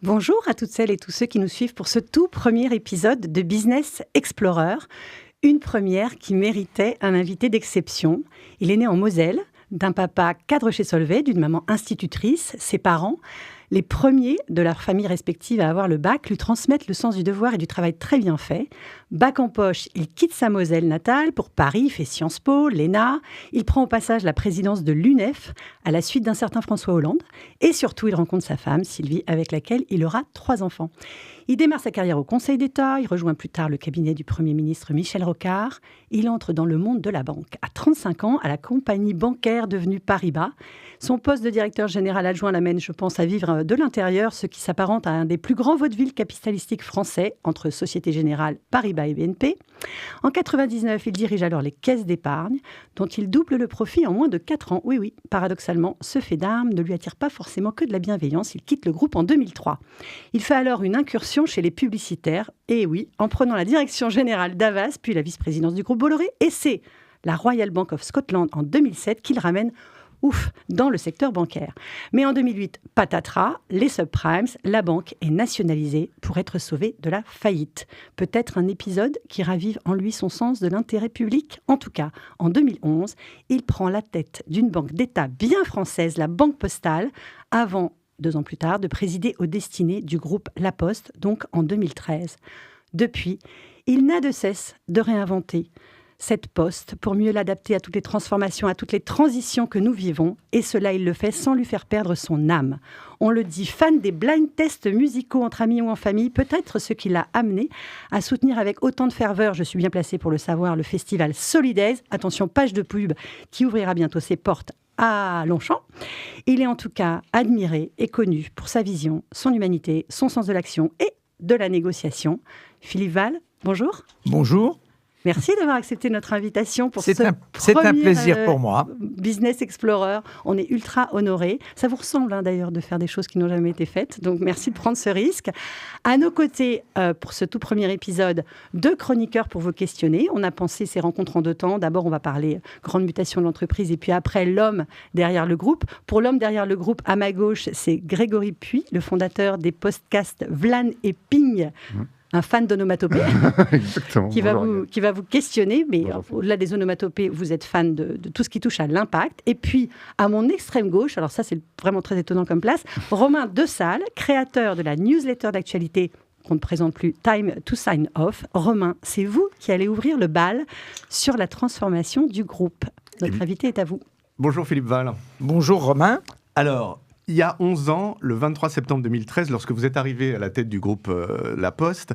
Bonjour à toutes celles et tous ceux qui nous suivent pour ce tout premier épisode de Business Explorer. Une première qui méritait un invité d'exception. Il est né en Moselle, d'un papa cadre chez Solvay, d'une maman institutrice. Ses parents, les premiers de leur famille respective à avoir le bac, lui transmettent le sens du devoir et du travail très bien fait. Bac en poche, il quitte sa Moselle natale pour Paris, il fait Sciences Po, l'ENA. Il prend au passage la présidence de l'UNEF à la suite d'un certain François Hollande. Et surtout, il rencontre sa femme, Sylvie, avec laquelle il aura 3 enfants. Il démarre sa carrière au Conseil d'État, il rejoint plus tard le cabinet du Premier ministre Michel Rocard. Il entre dans le monde de la banque. À 35 ans, à la compagnie bancaire devenue Paribas. Son poste de directeur général adjoint l'amène, je pense, à vivre de l'intérieur, ce qui s'apparente à un des plus grands vaudevilles capitalistiques français, entre Société Générale, Paribas et BNP. En 99, il dirige alors les caisses d'épargne, dont il double le profit en moins de 4 ans. Oui, paradoxalement, ce fait d'armes ne lui attire pas forcément que de la bienveillance. Il quitte le groupe en 2003. Il fait alors une incursion chez les publicitaires, et oui, en prenant la direction générale d'Havas, puis la vice-présidence du groupe Bolloré, et c'est la Royal Bank of Scotland en 2007 qu'il ramène dans le secteur bancaire. Mais en 2008, patatras, les subprimes, la banque est nationalisée pour être sauvée de la faillite. Peut-être un épisode qui ravive en lui son sens de l'intérêt public. En tout cas, en 2011, il prend la tête d'une banque d'État bien française, la Banque Postale, avant, 2 ans plus tard, de présider aux destinées du groupe La Poste, donc en 2013. Depuis, il n'a de cesse de réinventer cette poste pour mieux l'adapter à toutes les transformations, à toutes les transitions que nous vivons. Et cela, il le fait sans lui faire perdre son âme. On le dit, fan des blind tests musicaux entre amis ou en famille, peut-être ce qui l'a amené à soutenir avec autant de ferveur, je suis bien placée pour le savoir, le festival Solidaise. Attention, page de pub qui ouvrira bientôt ses portes à Longchamp. Il est en tout cas admiré et connu pour sa vision, son humanité, son sens de l'action et de la négociation. Philippe Val, bonjour. Bonjour. Merci d'avoir accepté notre invitation pour c'est un plaisir pour moi. Business Explorer. On est ultra honorés. Ça vous ressemble d'ailleurs de faire des choses qui n'ont jamais été faites. Donc merci de prendre ce risque. À nos côtés, pour ce tout premier épisode, 2 chroniqueurs pour vous questionner. On a pensé ces rencontres en 2 temps. D'abord, on va parler grande mutation de l'entreprise et puis après, l'homme derrière le groupe. Pour l'homme derrière le groupe, à ma gauche, c'est Grégory Puy, le fondateur des podcasts Vlan et Ping. Un fan d'onomatopée qui va vous questionner, mais au-delà des onomatopées, vous êtes fan de tout ce qui touche à l'impact. Et puis, à mon extrême gauche, alors ça c'est vraiment très étonnant comme place, Romain Dessalles, créateur de la newsletter d'actualité qu'on ne présente plus, Time to Sign Off. Romain, c'est vous qui allez ouvrir le bal sur la transformation du groupe. Notre invité est à vous. Bonjour Philippe Val. Bonjour Romain. Alors, il y a 11 ans, le 23 septembre 2013, lorsque vous êtes arrivé à la tête du groupe La Poste,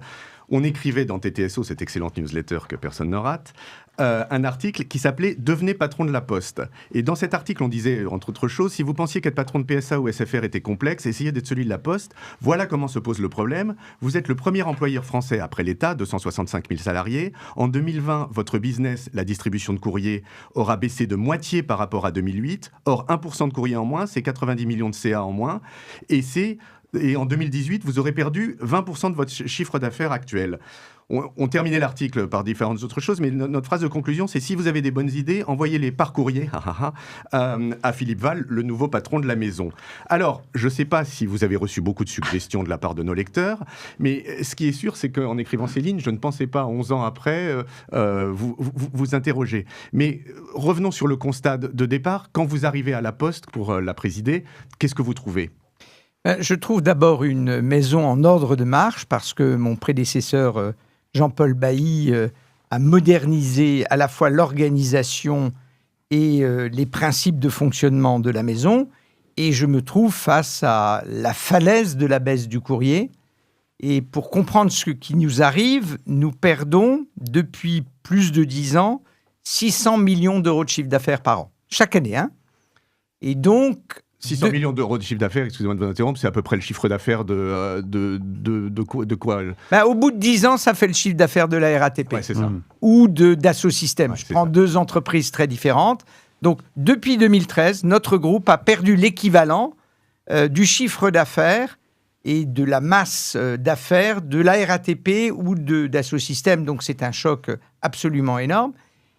on écrivait dans TTSO, cette excellente newsletter que personne ne rate, un article qui s'appelait « Devenez patron de la Poste ». Et dans cet article, on disait, entre autres choses, si vous pensiez qu'être patron de PSA ou SFR était complexe, essayez d'être celui de la Poste. Voilà comment se pose le problème. Vous êtes le premier employeur français après l'État, 265 000 salariés. En 2020, votre business, la distribution de courrier, aura baissé de moitié par rapport à 2008. Or, 1% de courrier en moins, c'est 90 millions de CA en moins. Et en 2018, vous aurez perdu 20% de votre chiffre d'affaires actuel. On terminait l'article par différentes autres choses, mais notre phrase de conclusion, c'est si vous avez des bonnes idées, envoyez-les par courrier à Philippe Val, le nouveau patron de la maison. Alors, je ne sais pas si vous avez reçu beaucoup de suggestions de la part de nos lecteurs, mais ce qui est sûr, c'est qu'en écrivant ces lignes, je ne pensais pas, 11 ans après, vous interroger. Mais revenons sur le constat de départ. Quand vous arrivez à la Poste pour la présider, qu'est-ce que vous trouvez ? Je trouve d'abord une maison en ordre de marche parce que mon prédécesseur Jean-Paul Bailly a modernisé à la fois l'organisation et les principes de fonctionnement de la maison. Et je me trouve face à la falaise de la baisse du courrier. Et pour comprendre ce qui nous arrive, nous perdons depuis plus de 10 ans 600 millions d'euros de chiffre d'affaires par an. Chaque année, hein. Et donc... 600 millions d'euros de chiffre d'affaires, excusez-moi de vous interrompre, c'est à peu près le chiffre d'affaires de quoi Au bout de 10 ans, ça fait le chiffre d'affaires de la RATP. Ouais, c'est ça. Ou Dassault Systèmes. Ouais, je prends 2 entreprises très différentes. Donc, depuis 2013, notre groupe a perdu l'équivalent du chiffre d'affaires et de la masse d'affaires de la RATP ou de Dassault Systèmes. Donc, c'est un choc absolument énorme.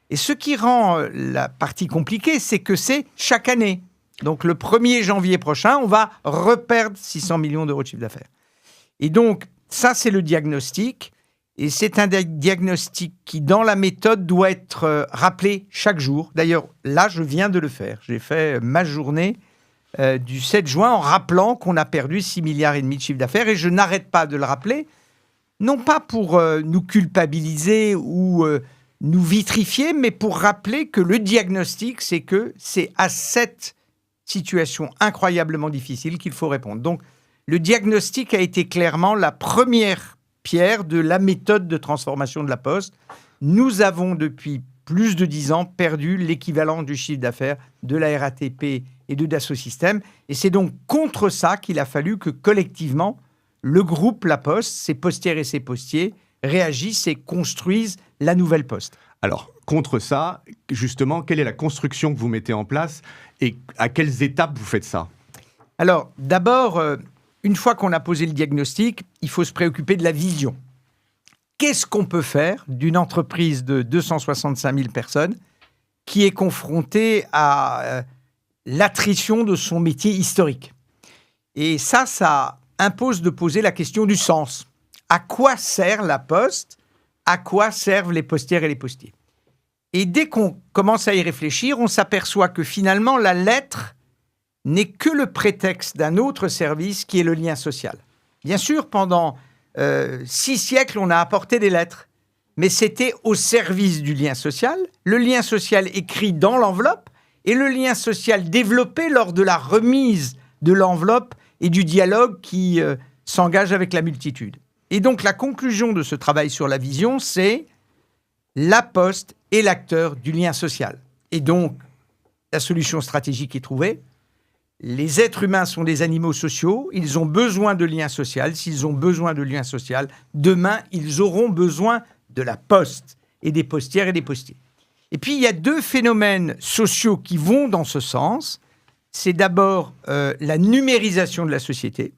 Et ce qui rend la partie compliquée, c'est que c'est chaque année. Donc, le 1er janvier prochain, on va reperdre 600 millions d'euros de chiffre d'affaires. Et donc, ça, c'est le diagnostic. Et c'est un diagnostic qui, dans la méthode, doit être rappelé chaque jour. D'ailleurs, là, je viens de le faire. J'ai fait ma journée du 7 juin en rappelant qu'on a perdu 6,5 milliards de chiffre d'affaires. Et je n'arrête pas de le rappeler, non pas pour nous culpabiliser ou nous vitrifier, mais pour rappeler que le diagnostic, c'est que c'est à cette situation incroyablement difficile qu'il faut répondre. Donc, le diagnostic a été clairement la première pierre de la méthode de transformation de la Poste. Nous avons, depuis plus de 10 ans, perdu l'équivalent du chiffre d'affaires de la RATP et de Dassault Systèmes. Et c'est donc contre ça qu'il a fallu que, collectivement, le groupe La Poste, ses postières et ses postiers, réagissent et construisent la nouvelle Poste. Alors, contre ça, justement, quelle est la construction que vous mettez en place et à quelles étapes vous faites ça? Alors, d'abord, une fois qu'on a posé le diagnostic, il faut se préoccuper de la vision. Qu'est-ce qu'on peut faire d'une entreprise de 265 000 personnes qui est confrontée à l'attrition de son métier historique? Et ça impose de poser la question du sens. À quoi sert la Poste? À quoi servent les postières et les postiers? Et dès qu'on commence à y réfléchir, on s'aperçoit que finalement, la lettre n'est que le prétexte d'un autre service qui est le lien social. Bien sûr, pendant 6 siècles, on a apporté des lettres, mais c'était au service du lien social, le lien social écrit dans l'enveloppe et le lien social développé lors de la remise de l'enveloppe et du dialogue qui s'engage avec la multitude. Et donc, la conclusion de ce travail sur la vision, c'est la Poste est l'acteur du lien social. Et donc, la solution stratégique est trouvée. Les êtres humains sont des animaux sociaux, ils ont besoin de liens sociaux. S'ils ont besoin de liens sociaux, demain, ils auront besoin de la Poste et des postières et des postiers. Et puis, il y a 2 phénomènes sociaux qui vont dans ce sens. C'est d'abord la numérisation de la société,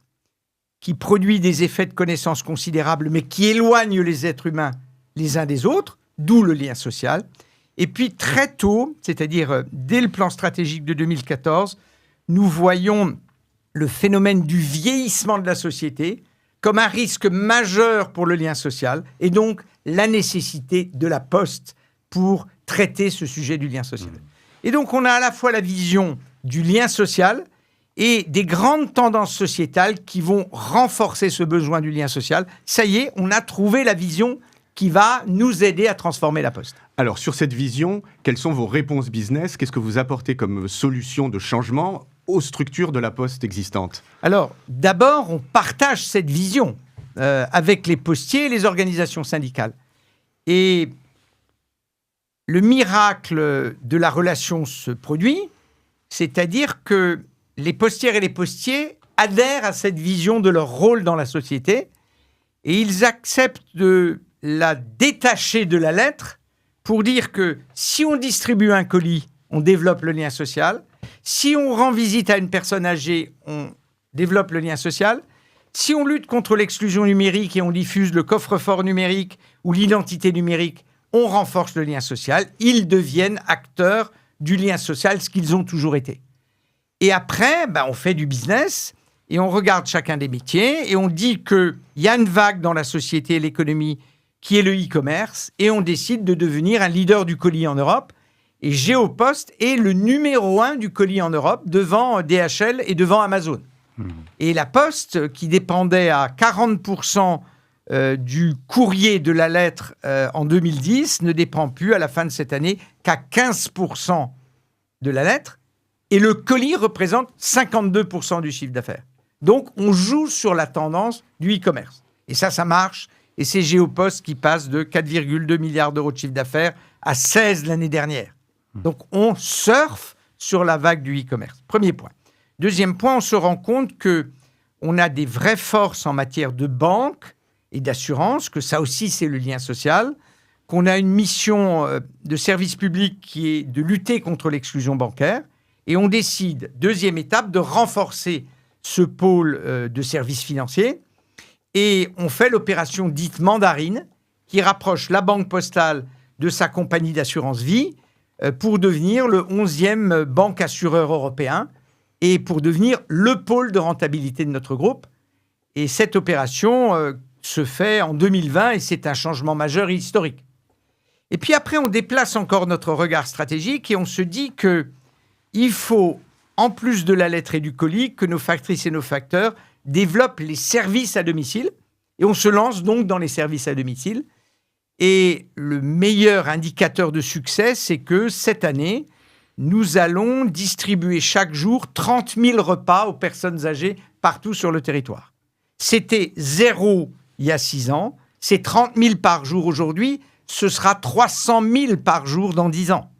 qui produit des effets de connaissance considérables, mais qui éloignent les êtres humains les uns des autres, d'où le lien social. Et puis, très tôt, c'est-à-dire dès le plan stratégique de 2014, nous voyons le phénomène du vieillissement de la société comme un risque majeur pour le lien social et donc la nécessité de la Poste pour traiter ce sujet du lien social. Et donc, on a à la fois la vision du lien social et des grandes tendances sociétales qui vont renforcer ce besoin du lien social. Ça y est, on a trouvé la vision qui va nous aider à transformer la Poste. Alors, sur cette vision, quelles sont vos réponses business? Qu'est-ce que vous apportez comme solution de changement aux structures de la Poste existantes? Alors, d'abord, on partage cette vision avec les postiers et les organisations syndicales. Et le miracle de la relation se produit, c'est-à-dire que les postières et les postiers adhèrent à cette vision de leur rôle dans la société et ils acceptent de la détacher de la lettre pour dire que si on distribue un colis, on développe le lien social. Si on rend visite à une personne âgée, on développe le lien social. Si on lutte contre l'exclusion numérique et on diffuse le coffre-fort numérique ou l'identité numérique, on renforce le lien social. Ils deviennent acteurs du lien social, ce qu'ils ont toujours été. Et après, on fait du business et on regarde chacun des métiers et on dit qu'il y a une vague dans la société et l'économie qui est le e-commerce et on décide de devenir un leader du colis en Europe. Et Géopost est le numéro 1 du colis en Europe devant DHL et devant Amazon. Et la Poste, qui dépendait à 40% du courrier de la lettre en 2010, ne dépend plus à la fin de cette année qu'à 15% de la lettre. Et le colis représente 52% du chiffre d'affaires. Donc, on joue sur la tendance du e-commerce. Et ça marche. Et c'est Géopost qui passe de 4,2 milliards d'euros de chiffre d'affaires à 16 l'année dernière. Donc, on surfe sur la vague du e-commerce. Premier point. Deuxième point, on se rend compte qu'on a des vraies forces en matière de banque et d'assurance, que ça aussi, c'est le lien social, qu'on a une mission de service public qui est de lutter contre l'exclusion bancaire. Et on décide, deuxième étape, de renforcer ce pôle de services financiers. Et on fait l'opération dite mandarine, qui rapproche la Banque Postale de sa compagnie d'assurance vie pour devenir le 11e banque assureur européen et pour devenir le pôle de rentabilité de notre groupe. Et cette opération se fait en 2020 et c'est un changement majeur et historique. Et puis après, on déplace encore notre regard stratégique et on se dit qu'il faut, en plus de la lettre et du colis, que nos factrices et nos facteurs développent les services à domicile. Et on se lance donc dans les services à domicile. Et le meilleur indicateur de succès, c'est que cette année, nous allons distribuer chaque jour 30 000 repas aux personnes âgées partout sur le territoire. C'était 0 il y a 6 ans, c'est 30 000 par jour aujourd'hui, ce sera 300 000 par jour dans 10 ans.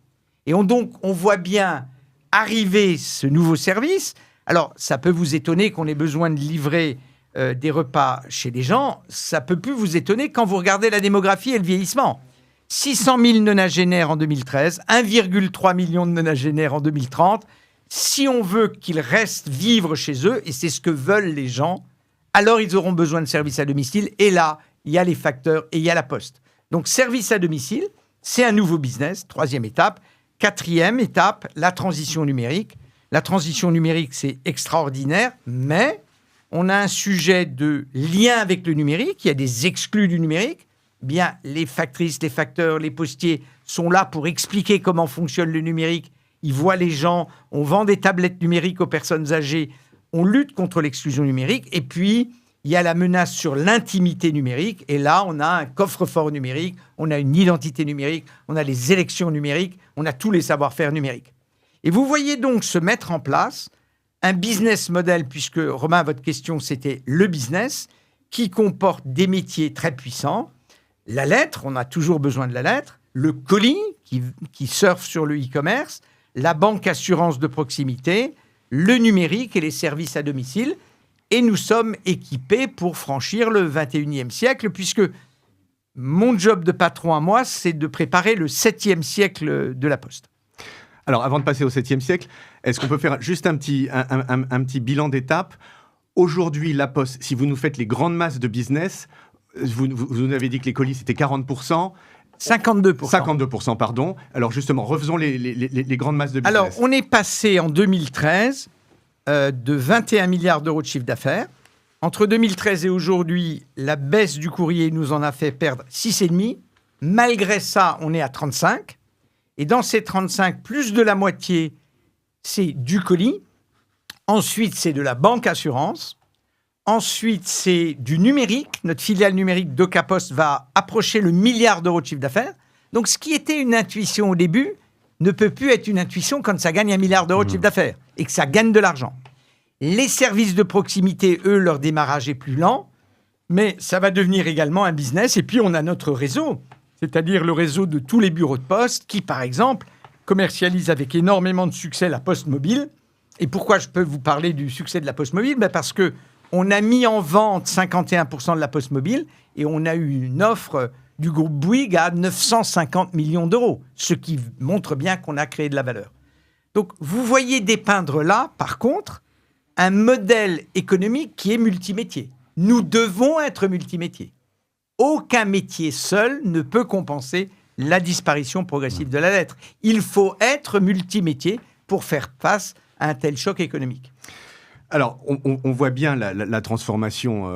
Et donc, on voit bien arriver ce nouveau service. Alors, ça peut vous étonner qu'on ait besoin de livrer des repas chez les gens. Ça peut plus vous étonner quand vous regardez la démographie et le vieillissement. 600 000 nonagénaires en 2013, 1,3 million de nonagénaires en 2030. Si on veut qu'ils restent vivre chez eux, et c'est ce que veulent les gens, alors ils auront besoin de services à domicile. Et là, il y a les facteurs et il y a la poste. Donc, service à domicile, c'est un nouveau business, 3e étape. 4e étape, la transition numérique. La transition numérique, c'est extraordinaire, mais on a un sujet de lien avec le numérique. Il y a des exclus du numérique. Bien, les factrices, les facteurs, les postiers sont là pour expliquer comment fonctionne le numérique. Ils voient les gens, on vend des tablettes numériques aux personnes âgées, on lutte contre l'exclusion numérique. Et puis, il y a la menace sur l'intimité numérique. Et là, on a un coffre-fort numérique, on a une identité numérique, on a les élections numériques, on a tous les savoir-faire numériques. Et vous voyez donc se mettre en place un business model, puisque, Romain, votre question, c'était le business, qui comporte des métiers très puissants. La lettre, on a toujours besoin de la lettre. Le colis, qui surfe sur le e-commerce. La banque assurance de proximité. Le numérique et les services à domicile. Et nous sommes équipés pour franchir le 21e siècle, puisque mon job de patron à moi, c'est de préparer le 7e siècle de la Poste. Alors, avant de passer au 7e siècle, est-ce qu'on peut faire juste un petit bilan d'étape ? Aujourd'hui, la Poste, si vous nous faites les grandes masses de business, vous nous avez dit que les colis, c'était 40%. 52%. 52%, pardon. Alors justement, refaisons les grandes masses de business. Alors, on est passé en 2013 de 21 milliards d'euros de chiffre d'affaires. Entre 2013 et aujourd'hui, la baisse du courrier nous en a fait perdre 6,5. Malgré ça, on est à 35. Et dans ces 35, plus de la moitié, c'est du colis. Ensuite, c'est de la banque assurance. Ensuite, c'est du numérique. Notre filiale numérique d'Ocapost va approcher le milliard d'euros de chiffre d'affaires. Donc, ce qui était une intuition au début ne peut plus être une intuition quand ça gagne 1 milliard d'euros de chiffre d'affaires et que ça gagne de l'argent. Les services de proximité, eux, leur démarrage est plus lent, mais ça va devenir également un business. Et puis, on a notre réseau, c'est-à-dire le réseau de tous les bureaux de poste qui, par exemple, commercialise avec énormément de succès la Poste Mobile. Et pourquoi je peux vous parler du succès de la Poste Mobile ? Parce qu'on a mis en vente 51% de la Poste Mobile et on a eu une offre du groupe Bouygues à 950 millions d'euros, ce qui montre bien qu'on a créé de la valeur. Donc, vous voyez dépeindre là, par contre, un modèle économique qui est multimétier. Nous devons être multimétiers. Aucun métier seul ne peut compenser la disparition progressive de la lettre. Il faut être multimétier pour faire face à un tel choc économique. Alors, on voit bien la transformation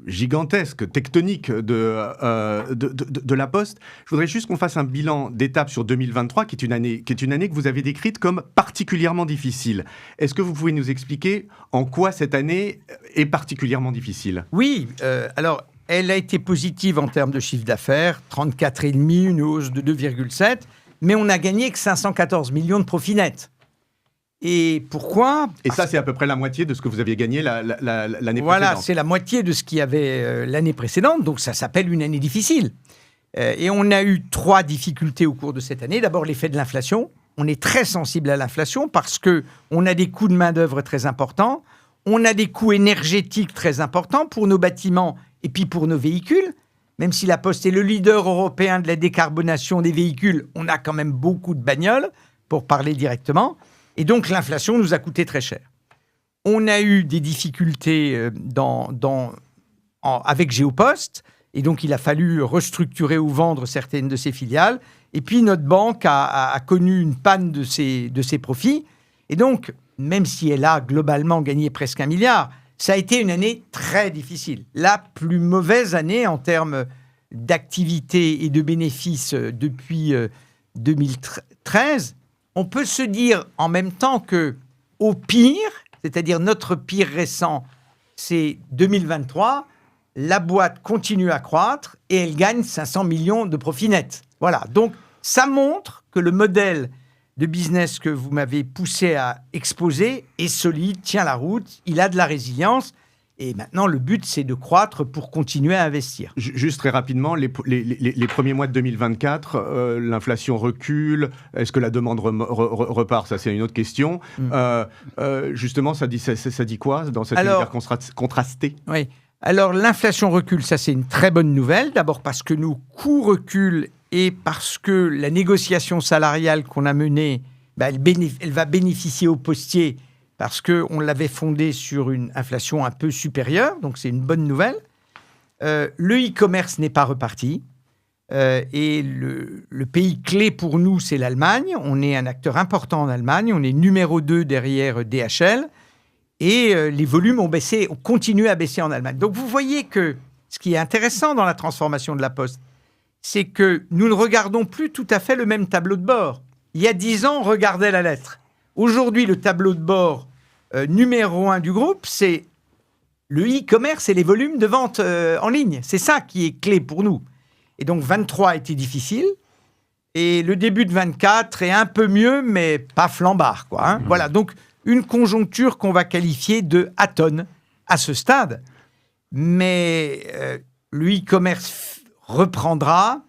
gigantesque, tectonique de la Poste. Je voudrais juste qu'on fasse un bilan d'étape sur 2023, qui est une année que vous avez décrite comme particulièrement difficile. Est-ce que vous pouvez nous expliquer en quoi cette année est particulièrement difficile ? Oui, alors, elle a été positive en termes de chiffre d'affaires, 34,5, une hausse de 2,7, mais on n'a gagné que 514 millions de profit net. Et pourquoi ? Et ça, c'est à peu près la moitié de ce que vous aviez gagné l'année précédente. Voilà, c'est la moitié de ce qu'il y avait l'année précédente, donc ça s'appelle une année difficile. Et on a eu 3 difficultés au cours de cette année. D'abord, l'effet de l'inflation. On est très sensible à l'inflation parce qu'on a des coûts de main-d'œuvre très importants, on a des coûts énergétiques très importants pour nos bâtiments et puis pour nos véhicules. Même si la Poste est le leader européen de la décarbonation des véhicules, on a quand même beaucoup de bagnoles, pour parler directement. Et donc, l'inflation nous a coûté très cher. On a eu des difficultés avec Géopost, et donc il a fallu restructurer ou vendre certaines de ses filiales. Et puis, notre banque a connu une panne de ses profits. Et donc, même si elle a globalement gagné presque 1 milliard, Ça a été une année très difficile. La plus mauvaise année en termes d'activité et de bénéfices depuis 2013. On peut se dire en même temps que au pire, c'est-à-dire notre pire récent, c'est 2023, la boîte continue à croître et elle gagne 500 millions de profit net. Voilà, donc ça montre que le modèle de business que vous m'avez poussé à exposer est solide, tient la route, il a de la résilience. Et maintenant, le but, c'est de croître pour continuer à investir. Juste très rapidement, les premiers mois de 2024, l'inflation recule. Est-ce que la demande repart? Ça, c'est une autre question. Justement, ça dit quoi dans cet univers contrasté? Oui. Alors, l'inflation recule, ça, c'est une très bonne nouvelle. D'abord parce que nos coûts reculent et parce que la négociation salariale qu'on a menée, elle va bénéficier aux postiers parce qu'on l'avait fondée sur une inflation un peu supérieure, donc c'est une bonne nouvelle. Le e-commerce n'est pas reparti, et le pays clé pour nous, c'est l'Allemagne. On est un acteur important en Allemagne, on est numéro 2 derrière DHL, et les volumes ont continué à baisser en Allemagne. Donc vous voyez que ce qui est intéressant dans la transformation de la Poste, c'est que nous ne regardons plus tout à fait le même tableau de bord. Il y a 10 ans, on regardait la lettre. Aujourd'hui, le tableau de bord numéro 1 du groupe, c'est le e-commerce et les volumes de vente en ligne. C'est ça qui est clé pour nous. Et donc, 23 a été difficile. Et le début de 24 est un peu mieux, mais pas flambard, quoi, hein. Voilà, donc une conjoncture qu'on va qualifier de atone à ce stade. Mais le e-commerce reprendra.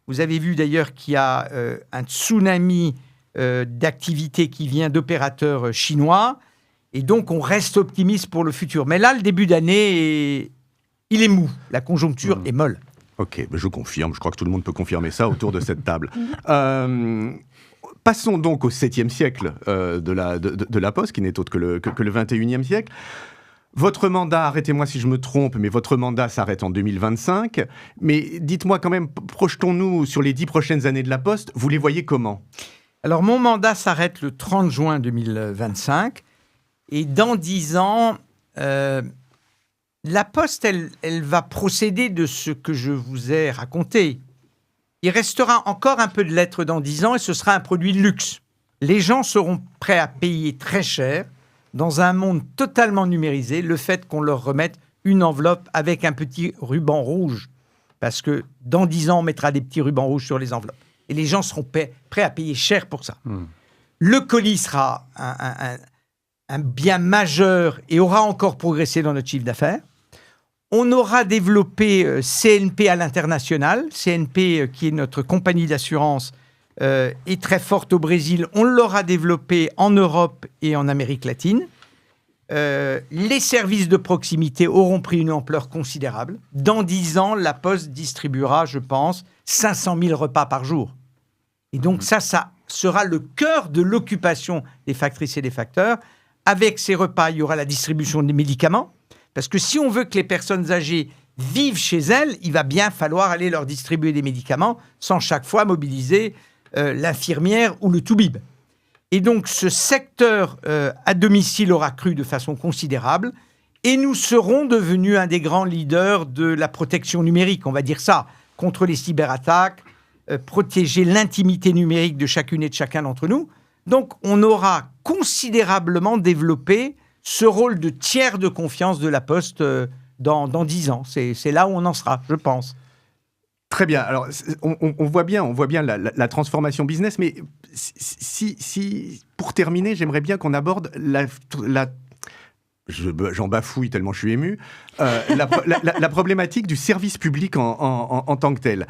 Vous avez vu d'ailleurs qu'il y a un tsunami d'activité qui vient d'opérateurs chinois. Et donc, on reste optimiste pour le futur. Mais là, le début d'année, il est mou. La conjoncture est molle. Ok, je confirme. Je crois que tout le monde peut confirmer ça autour de cette table. Passons donc au 7e siècle de la Poste, qui n'est autre que le 21e siècle. Votre mandat, arrêtez-moi si je me trompe, mais votre mandat s'arrête en 2025. Mais dites-moi quand même, projetons-nous sur les 10 prochaines années de la Poste. Vous les voyez comment ? Alors, mon mandat s'arrête le 30 juin 2025. Et dans 10 ans, la Poste, elle va procéder de ce que je vous ai raconté. Il restera encore un peu de lettres dans 10 ans et ce sera un produit de luxe. Les gens seront prêts à payer très cher, dans un monde totalement numérisé, le fait qu'on leur remette une enveloppe avec un petit ruban rouge. Parce que dans 10 ans, on mettra des petits rubans rouges sur les enveloppes. Et les gens seront prêts à payer cher pour ça. Le colis sera un bien majeur et aura encore progressé dans notre chiffre d'affaires. On aura développé CNP à l'international. CNP, qui est notre compagnie d'assurance, est très forte au Brésil. On l'aura développé en Europe et en Amérique latine. Les services de proximité auront pris une ampleur considérable. Dans 10 ans, la Poste distribuera, je pense, 500 000 repas par jour. Et donc ça sera le cœur de l'occupation des factrices et des facteurs. Avec ces repas, il y aura la distribution des médicaments. Parce que si on veut que les personnes âgées vivent chez elles, il va bien falloir aller leur distribuer des médicaments sans chaque fois mobiliser l'infirmière ou le toubib. Et donc, ce secteur à domicile aura cru de façon considérable et nous serons devenus un des grands leaders de la protection numérique, on va dire ça, contre les cyberattaques, protéger l'intimité numérique de chacune et de chacun d'entre nous. Donc, on aura considérablement développé ce rôle de tiers de confiance de la Poste dans 10 ans. C'est là où on en sera, je pense. Très bien. Alors, on voit bien la transformation business, mais si pour terminer, j'aimerais bien qu'on aborde j'en bafouille tellement je suis ému, la problématique du service public en tant que tel.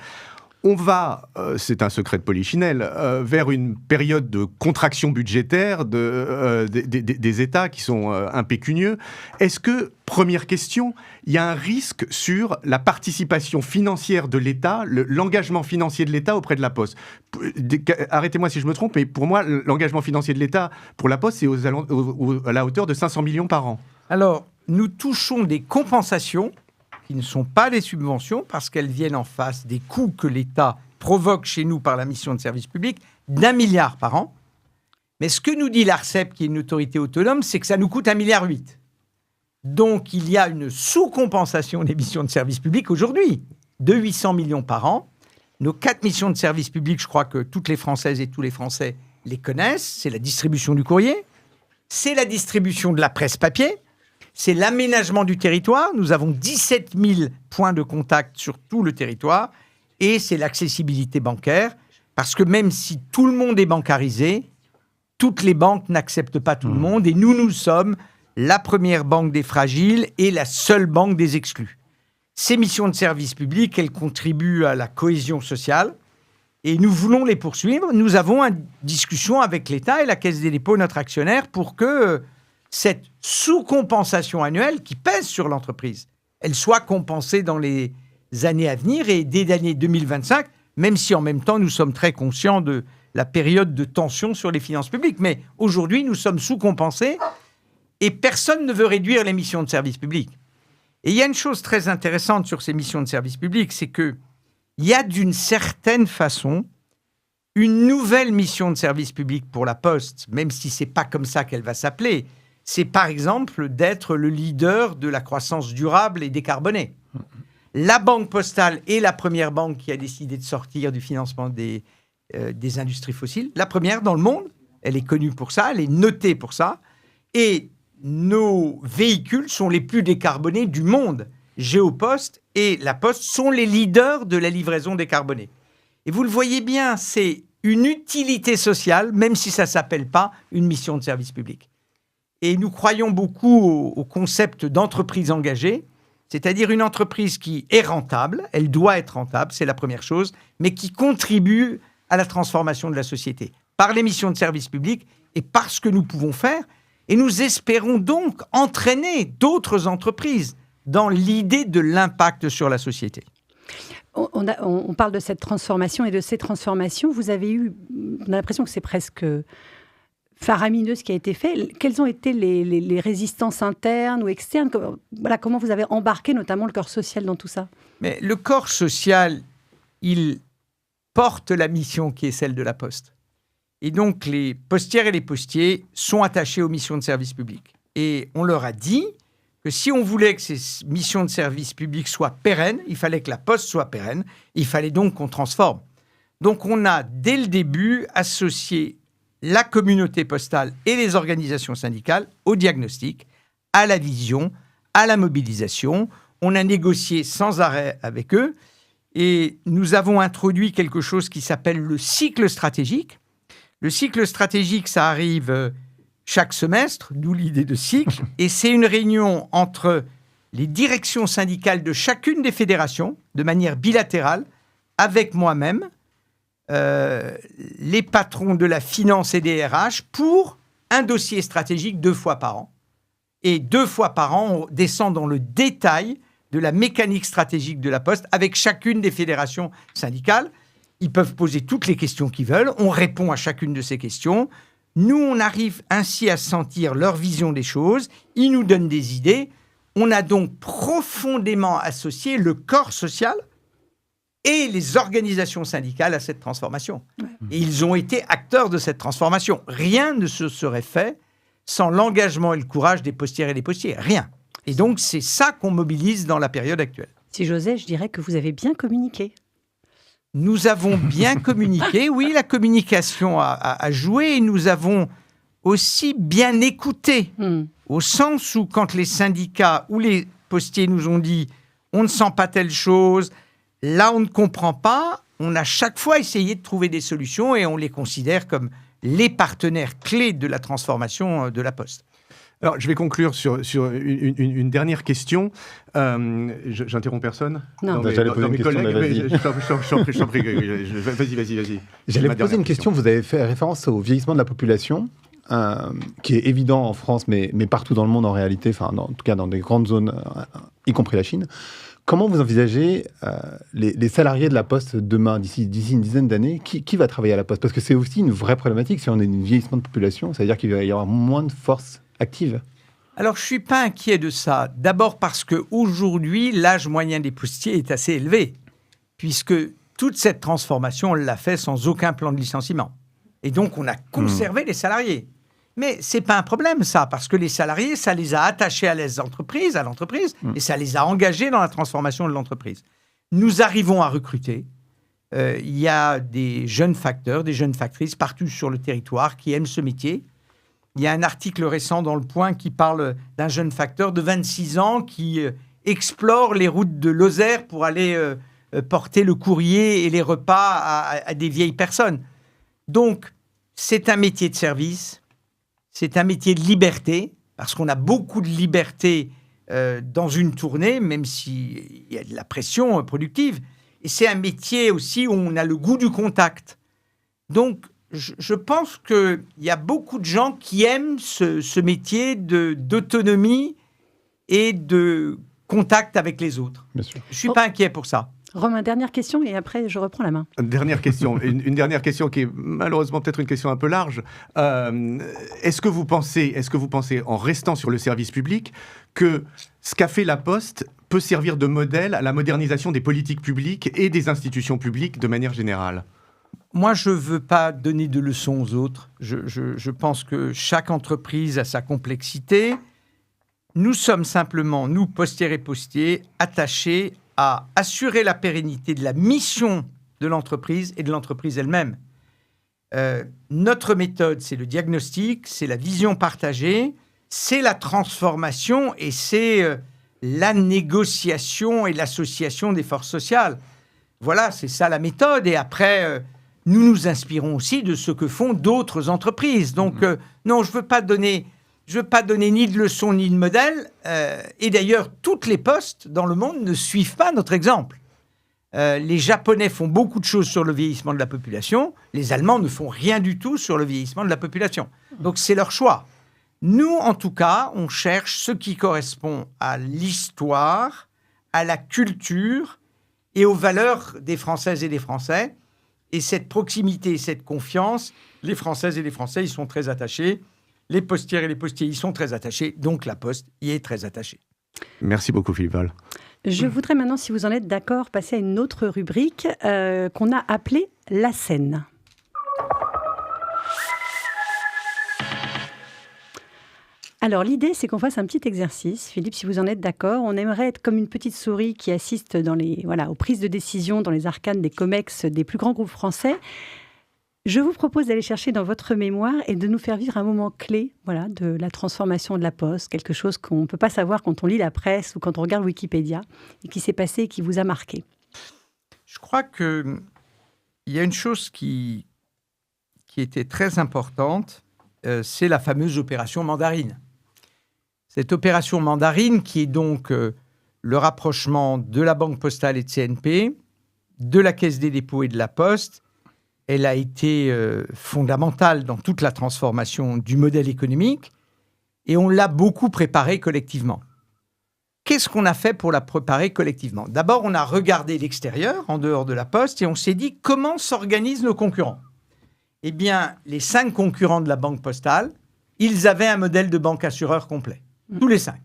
On va, c'est un secret de polichinelle, vers une période de contraction budgétaire des États qui sont impécunieux. Est-ce que, première question, il y a un risque sur la participation financière de l'État, l'engagement financier de l'État auprès de la Poste ? Arrêtez-moi si je me trompe, mais pour moi, l'engagement financier de l'État pour la Poste, c'est à la hauteur de 500 millions par an. Alors, nous touchons des compensations qui ne sont pas des subventions parce qu'elles viennent en face des coûts que l'État provoque chez nous par la mission de service public d'1 milliard par an. Mais ce que nous dit l'ARCEP, qui est une autorité autonome, c'est que ça nous coûte 1,8 milliard. Donc, il y a une sous-compensation des missions de service public aujourd'hui de 800 millions par an. Nos 4 missions de service public, je crois que toutes les Françaises et tous les Français les connaissent. C'est la distribution du courrier, c'est la distribution de la presse papier, c'est l'aménagement du territoire. Nous avons 17 000 points de contact sur tout le territoire. Et c'est l'accessibilité bancaire. Parce que même si tout le monde est bancarisé, toutes les banques n'acceptent pas tout le monde. Et nous sommes la première banque des fragiles et la seule banque des exclus. Ces missions de service public, elles contribuent à la cohésion sociale. Et nous voulons les poursuivre. Nous avons une discussion avec l'État et la Caisse des dépôts, notre actionnaire, pour que cette sous-compensation annuelle qui pèse sur l'entreprise, elle soit compensée dans les années à venir et dès l'année 2025, même si en même temps nous sommes très conscients de la période de tension sur les finances publiques. Mais aujourd'hui, nous sommes sous-compensés et personne ne veut réduire les missions de service public. Et il y a une chose très intéressante sur ces missions de service public, c'est qu'il y a d'une certaine façon une nouvelle mission de service public pour la Poste, même si ce n'est pas comme ça qu'elle va s'appeler. C'est par exemple d'être le leader de la croissance durable et décarbonée. La Banque Postale est la première banque qui a décidé de sortir du financement des industries fossiles. La première dans le monde. Elle est connue pour ça, elle est notée pour ça. Et nos véhicules sont les plus décarbonés du monde. Géopost et La Poste sont les leaders de la livraison décarbonée. Et vous le voyez bien, c'est une utilité sociale, même si ça ne s'appelle pas une mission de service public. Et nous croyons beaucoup au concept d'entreprise engagée, c'est-à-dire une entreprise qui est rentable, elle doit être rentable, c'est la première chose, mais qui contribue à la transformation de la société par les missions de service public et par ce que nous pouvons faire. Et nous espérons donc entraîner d'autres entreprises dans l'idée de l'impact sur la société. On parle de cette transformation et de ces transformations. Vous avez eu, on a l'impression que c'est presque faramineux ce qui a été fait. Quelles ont été les résistances internes ou externes? Comment vous avez embarqué notamment le corps social dans tout ça? Mais le corps social, il porte la mission qui est celle de la Poste. Et donc, les postières et les postiers sont attachés aux missions de service public. Et on leur a dit que si on voulait que ces missions de service public soient pérennes, il fallait que la Poste soit pérenne. Il fallait donc qu'on transforme. Donc, on a, dès le début, associé la communauté postale et les organisations syndicales au diagnostic, à la vision, à la mobilisation. On a négocié sans arrêt avec eux et nous avons introduit quelque chose qui s'appelle le cycle stratégique. Le cycle stratégique, ça arrive chaque semestre, d'où l'idée de cycle, et c'est une réunion entre les directions syndicales de chacune des fédérations, de manière bilatérale, avec moi-même, les patrons de la finance et des RH, pour un dossier stratégique 2 fois par an. Et 2 fois par an, on descend dans le détail de la mécanique stratégique de la Poste avec chacune des fédérations syndicales. Ils peuvent poser toutes les questions qu'ils veulent. On répond à chacune de ces questions. Nous, on arrive ainsi à sentir leur vision des choses. Ils nous donnent des idées. On a donc profondément associé le corps social et les organisations syndicales à cette transformation. Ouais. Et ils ont été acteurs de cette transformation. Rien ne se serait fait sans l'engagement et le courage des postières et des postiers. Rien. Et donc, c'est ça qu'on mobilise dans la période actuelle. Si j'osais, je dirais que vous avez bien communiqué. Nous avons bien communiqué. Oui, la communication a joué. Et nous avons aussi bien écouté. Au sens où, quand les syndicats ou les postiers nous ont dit « on ne sent pas telle chose », là, on ne comprend pas. On a chaque fois essayé de trouver des solutions et on les considère comme les partenaires clés de la transformation de la Poste. Alors, je vais conclure sur une dernière question. J'interromps personne? Non. J'allais poser une question, mais vas-y. Je t'en prie. Vas-y. J'allais vous poser une question. Vous avez fait référence au vieillissement de la population, qui est évident en France, mais partout dans le monde en réalité, en tout cas dans des grandes zones, y compris la Chine. Comment vous envisagez les salariés de la Poste demain, d'ici une dizaine d'années? Qui va travailler à la Poste? Parce que c'est aussi une vraie problématique. Si on a un vieillissement de population, ça veut dire qu'il va y avoir moins de force active. Alors, je ne suis pas inquiet de ça. D'abord parce qu'aujourd'hui, l'âge moyen des postiers est assez élevé, puisque toute cette transformation, on l'a fait sans aucun plan de licenciement. Et donc, on a conservé les salariés. Mais ce n'est pas un problème, ça, parce que les salariés, ça les a attachés à l'entreprise, et ça les a engagés dans la transformation de l'entreprise. Nous arrivons à recruter. Il y a des jeunes facteurs, des jeunes factrices partout sur le territoire qui aiment ce métier. Il y a un article récent dans Le Point qui parle d'un jeune facteur de 26 ans qui explore les routes de Lozère pour aller porter le courrier et les repas à des vieilles personnes. Donc, c'est un métier de service. C'est un métier de liberté, parce qu'on a beaucoup de liberté dans une tournée, même s'il y a de la pression productive. Et c'est un métier aussi où on a le goût du contact. Donc, je pense qu'il y a beaucoup de gens qui aiment ce métier d'autonomie et de contact avec les autres. Bien sûr. Je ne suis pas inquiet pour ça. Romain, dernière question et après je reprends la main. Dernière question, une dernière question qui est malheureusement peut-être une question un peu large. Est-ce que vous pensez, en restant sur le service public, que ce qu'a fait la Poste peut servir de modèle à la modernisation des politiques publiques et des institutions publiques de manière générale ? Moi, je ne veux pas donner de leçons aux autres. Je pense que chaque entreprise a sa complexité. Nous sommes simplement, nous, postières et postiers, attachés à assurer la pérennité de la mission de l'entreprise et de l'entreprise elle-même. Notre méthode, c'est le diagnostic, c'est la vision partagée, c'est la transformation et c'est la négociation et l'association des forces sociales. Voilà, c'est ça la méthode. Et après, nous nous inspirons aussi de ce que font d'autres entreprises. Donc, non, je ne veux pas donner ni de leçons ni de modèles. Et d'ailleurs, toutes les postes dans le monde ne suivent pas notre exemple. Les Japonais font beaucoup de choses sur le vieillissement de la population. Les Allemands ne font rien du tout sur le vieillissement de la population. Donc, c'est leur choix. Nous, en tout cas, on cherche ce qui correspond à l'histoire, à la culture et aux valeurs des Françaises et des Français. Et cette proximité, cette confiance, les Françaises et les Français y sont très attachés. Les postières et les postiers y sont très attachés. Donc, la Poste y est très attachée. Merci beaucoup, Philippe Val. Je voudrais maintenant, si vous en êtes d'accord, passer à une autre rubrique qu'on a appelée « La scène ». Alors, l'idée, c'est qu'on fasse un petit exercice. Philippe, si vous en êtes d'accord, on aimerait être comme une petite souris qui assiste aux prises de décision dans les arcanes des COMEX des plus grands groupes français. Je vous propose d'aller chercher dans votre mémoire et de nous faire vivre un moment clé de la transformation de la Poste, quelque chose qu'on ne peut pas savoir quand on lit la presse ou quand on regarde Wikipédia, et qui s'est passé et qui vous a marqué. Je crois qu'il y a une chose qui était très importante, c'est la fameuse opération Mandarine. Cette opération Mandarine qui est donc le rapprochement de la Banque Postale et de CNP, de la Caisse des dépôts et de la Poste, elle a été fondamentale dans toute la transformation du modèle économique et on l'a beaucoup préparée collectivement. Qu'est-ce qu'on a fait pour la préparer collectivement ? D'abord, on a regardé l'extérieur, en dehors de la Poste, et on s'est dit comment s'organisent nos concurrents. Eh bien, les 5 concurrents de la Banque Postale, ils avaient un modèle de banque assureur complet. Tous les 5.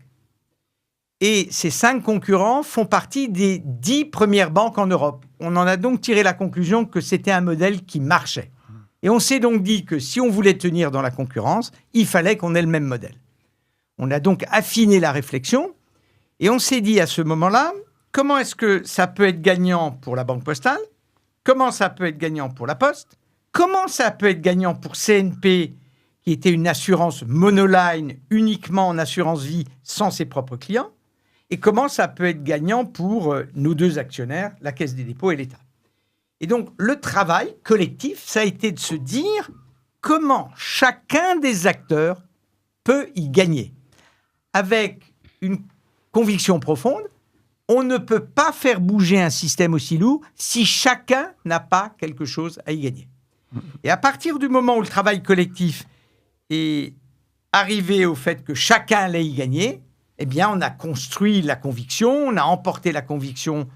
Et ces 5 concurrents font partie des 10 premières banques en Europe. On en a donc tiré la conclusion que c'était un modèle qui marchait. Et on s'est donc dit que si on voulait tenir dans la concurrence, il fallait qu'on ait le même modèle. On a donc affiné la réflexion et on s'est dit à ce moment-là, comment est-ce que ça peut être gagnant pour la Banque Postale ? Comment ça peut être gagnant pour la Poste ? Comment ça peut être gagnant pour CNP, qui était une assurance monoline uniquement en assurance vie sans ses propres clients ? Et comment ça peut être gagnant pour nos 2 actionnaires, la Caisse des dépôts et l'État. Et donc, le travail collectif, ça a été de se dire comment chacun des acteurs peut y gagner. Avec une conviction profonde, on ne peut pas faire bouger un système aussi lourd si chacun n'a pas quelque chose à y gagner. Et à partir du moment où le travail collectif est arrivé au fait que chacun allait y gagner, eh bien, on a construit la conviction, on a emporté la conviction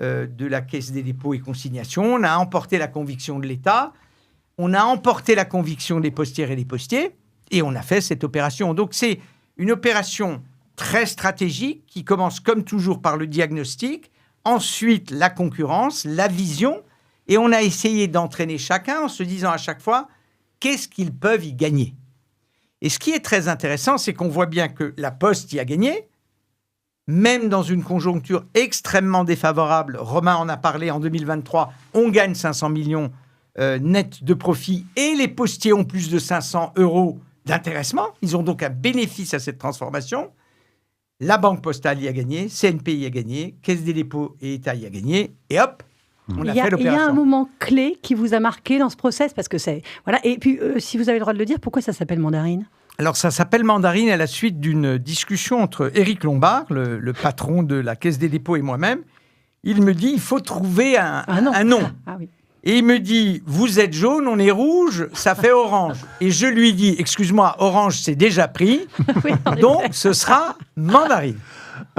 de la Caisse des dépôts et consignations, on a emporté la conviction de l'État, on a emporté la conviction des postières et des postiers, et on a fait cette opération. Donc, c'est une opération très stratégique qui commence comme toujours par le diagnostic, ensuite la concurrence, la vision, et on a essayé d'entraîner chacun en se disant à chaque fois qu'est-ce qu'ils peuvent y gagner. Et ce qui est très intéressant, c'est qu'on voit bien que la Poste y a gagné, même dans une conjoncture extrêmement défavorable. Romain en a parlé, en 2023, on gagne 500 millions net de profit et les postiers ont plus de 500 € d'intéressement. Ils ont donc un bénéfice à cette transformation. La Banque Postale y a gagné, CNP y a gagné, Caisse des dépôts et État y a gagné, et hop, on a fait l'opération. Il y a un moment clé qui vous a marqué dans ce process, parce que c'est... Voilà. Et puis, si vous avez le droit de le dire, pourquoi ça s'appelle Mandarine ? Alors, ça s'appelle Mandarine à la suite d'une discussion entre Éric Lombard, le patron de la Caisse des dépôts, et moi-même. Il me dit, il faut trouver un nom. Ah oui. Et il me dit, vous êtes jaune, on est rouge, ça fait orange. Et je lui dis, excuse-moi, orange, c'est déjà pris, Oui, donc ce sera Mandarine.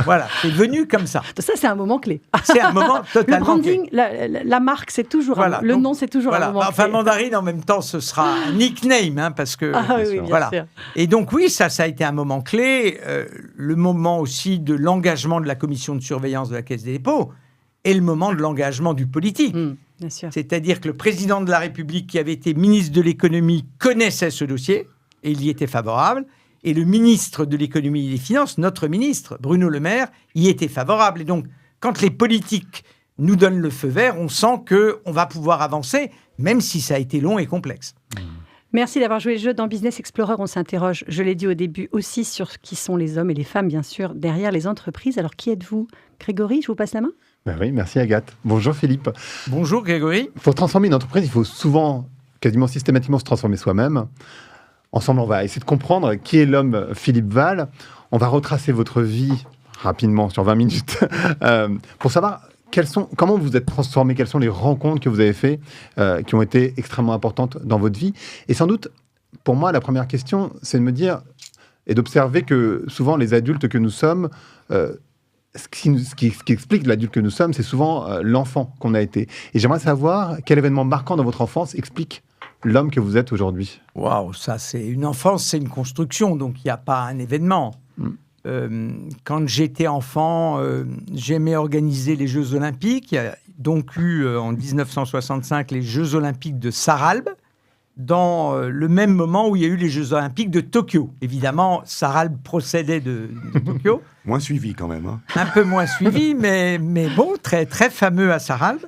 Voilà, c'est venu comme ça. Ça, c'est un moment clé. C'est un moment totalement Le branding, clé. la marque, c'est toujours Voilà, le donc, nom, c'est toujours voilà. un moment Enfin, clé. Mandarine, en même temps, ce sera un nickname, parce que... Ah oui, bien voilà. sûr. Et donc, oui, ça a été un moment clé. Le moment aussi de l'engagement de la commission de surveillance de la Caisse des dépôts et le moment de l'engagement du politique. Bien sûr. C'est-à-dire que le président de la République, qui avait été ministre de l'économie, connaissait ce dossier et il y était favorable. Et le ministre de l'économie et des finances, notre ministre, Bruno Le Maire, y était favorable. Et donc, quand les politiques nous donnent le feu vert, on sent qu'on va pouvoir avancer, même si ça a été long et complexe. Merci d'avoir joué le jeu. Dans Business Explorer, on s'interroge, je l'ai dit au début, aussi sur qui sont les hommes et les femmes, bien sûr, derrière les entreprises. Alors, qui êtes-vous ? Grégory, je vous passe la main. Ben oui, merci Agathe. Bonjour Philippe. Bonjour Grégory. Pour transformer une entreprise, il faut souvent, quasiment systématiquement, se transformer soi-même. Ensemble, on va essayer de comprendre qui est l'homme Philippe Val. On va retracer votre vie rapidement, sur 20 minutes, pour savoir comment vous êtes transformé, quelles sont les rencontres que vous avez faites qui ont été extrêmement importantes dans votre vie. Et sans doute, pour moi, la première question, c'est de me dire et d'observer que souvent, les adultes que nous sommes... Ce qui explique l'adulte que nous sommes, c'est souvent l'enfant qu'on a été. Et j'aimerais savoir quel événement marquant dans votre enfance explique l'homme que vous êtes aujourd'hui. Waouh, ça c'est une enfance, c'est une construction, donc il n'y a pas un événement. Quand j'étais enfant, j'aimais organiser les Jeux Olympiques. Il y a donc eu en 1965 les Jeux Olympiques de Saralbe, dans le même moment où il y a eu les Jeux Olympiques de Tokyo. Évidemment, Saralbe procédait de Tokyo. Moins suivi quand même. Un peu moins suivi, mais bon, très, très fameux à Saralbe.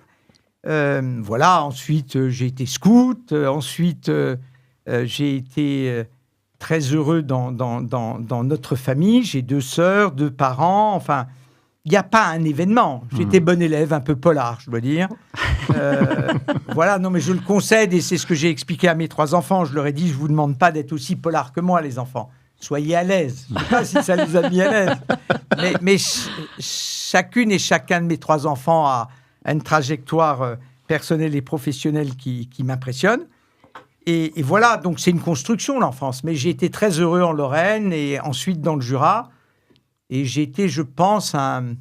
Voilà, ensuite, j'ai été scout. Ensuite, j'ai été très heureux dans notre famille. J'ai 2 sœurs, 2 parents. Enfin, il n'y a pas un événement. J'étais bon élève, un peu polar, je dois dire. Voilà, non, mais je le concède et c'est ce que j'ai expliqué à mes 3 enfants. Je leur ai dit, je ne vous demande pas d'être aussi polar que moi, les enfants. Soyez à l'aise. Je ne sais pas si ça les a mis à l'aise. Mais chacune et chacun de mes 3 enfants a une trajectoire personnelle et professionnelle qui m'impressionne. Et voilà, donc c'est une construction, l'enfance. Mais j'ai été très heureux en Lorraine et ensuite dans le Jura. Et j'ai été, je pense, un